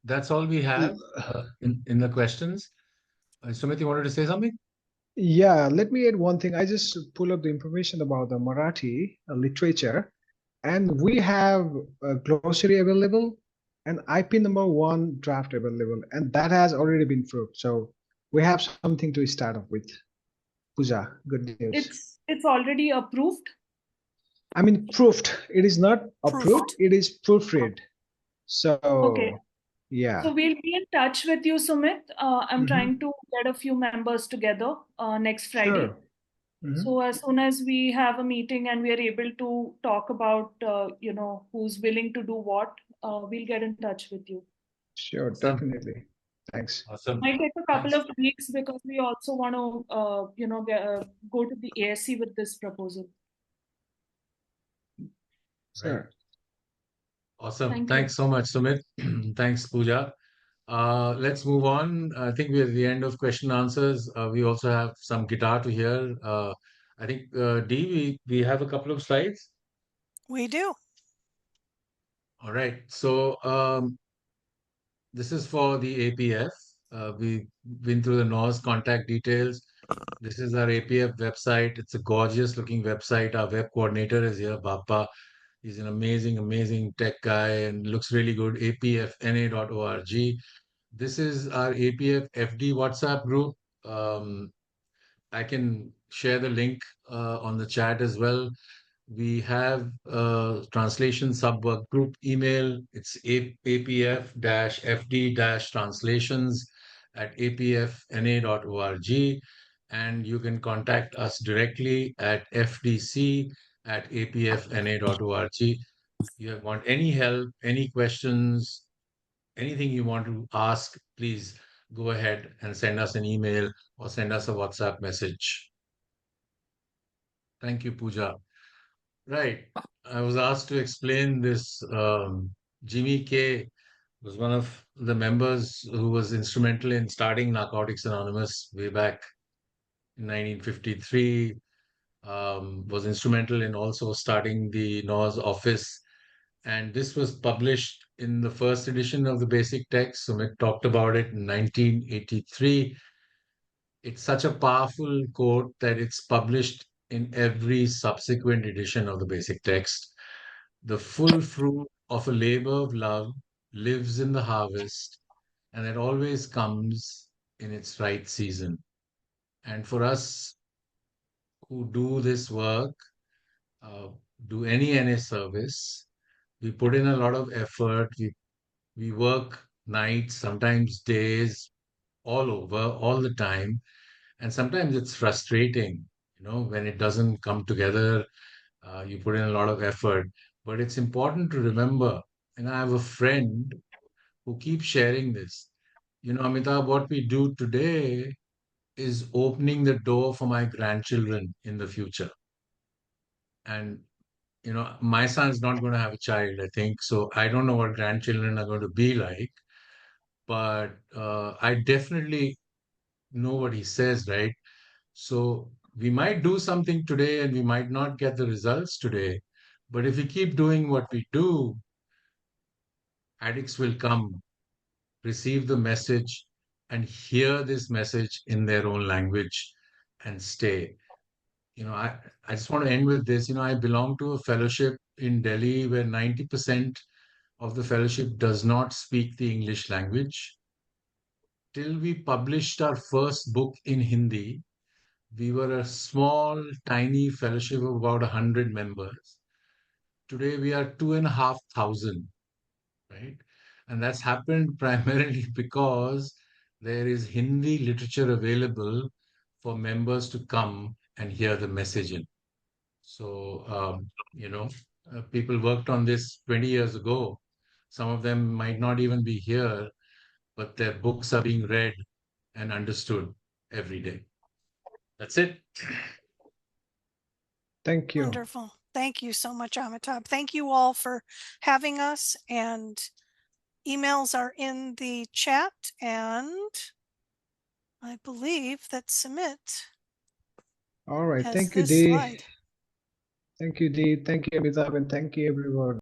That's all we have in the questions. Sumit, you wanted to say something? Yeah, let me add one thing. I just pull up the information about the Marathi literature, and we have a glossary available and IP number 1 draft available, and that has already been proved. So we have something to start off with. Pooja, good news. It's already approved. I mean, proofed. It is not approved. It is proofread. So, Okay. yeah. So we'll be in touch with you, Sumit. I'm trying to get a few members together next Friday. Sure. So as soon as we have a meeting and we are able to talk about, who's willing to do what, we'll get in touch with you. Sure, definitely. Thanks. Awesome. Might take a couple of weeks because we also want to, go to the ASC with this proposal. Sure. Awesome. Thanks so much, Sumit. Thanks, Pooja. Let's move on. I think we're at the end of question and answers. We also have some guitar to hear. I think, Dee, we have a couple of slides. We do. All right. So this is for the APF. We've been through the NOS contact details. This is our APF website. It's a gorgeous looking website. Our web coordinator is here, Bappa. He's an amazing tech guy and looks really good. APFNA.org. This is our APF FD WhatsApp group. I can share the link on the chat as well. We have a translation sub-work group email. It's apf-fd-translations@apfna.org. And you can contact us directly at fdc@apfna.org. You want any help, any questions, anything you want to ask, please go ahead and send us an email or send us a WhatsApp message. Thank you, Pooja. Right. I was asked to explain this. Jimmy K was one of the members who was instrumental in starting Narcotics Anonymous way back in 1953. Was instrumental in also starting the NOS office. And this was published in the first edition of the basic text. Sumit talked about it in 1983. It's such a powerful quote that it's published in every subsequent edition of the basic text. The full fruit of a labor of love lives in the harvest, and it always comes in its right season. And for us who do this work, do any NA service, we put in a lot of effort. We work nights, sometimes days, all over, all the time. And sometimes it's frustrating, when it doesn't come together. You put in a lot of effort, but it's important to remember. And I have a friend who keeps sharing this. Amitabh, what we do today is opening the door for my grandchildren in the future. And, my son's not going to have a child, I think. So I don't know what grandchildren are going to be like. But I definitely know what he says, right? So we might do something today and we might not get the results today. But if we keep doing what we do, addicts will come, receive the message, and hear this message in their own language and stay. I just want to end with this. I belong to a fellowship in Delhi where 90% of the fellowship does not speak the English language. Till we published our first book in Hindi, we were a small, tiny fellowship of about 100 members. Today, we are 2,500, right? And that's happened primarily because there is Hindi literature available for members to come and hear the message in. So, people worked on this 20 years ago. Some of them might not even be here, but their books are being read and understood every day. That's it. Thank you. Wonderful. Thank you so much, Amitabh. Thank you all for having us, and emails are in the chat, and I believe that Sumit All right. has Thank you, this Dee. slide. Thank you, Dee. Thank you, Amitabh, and thank you, everyone.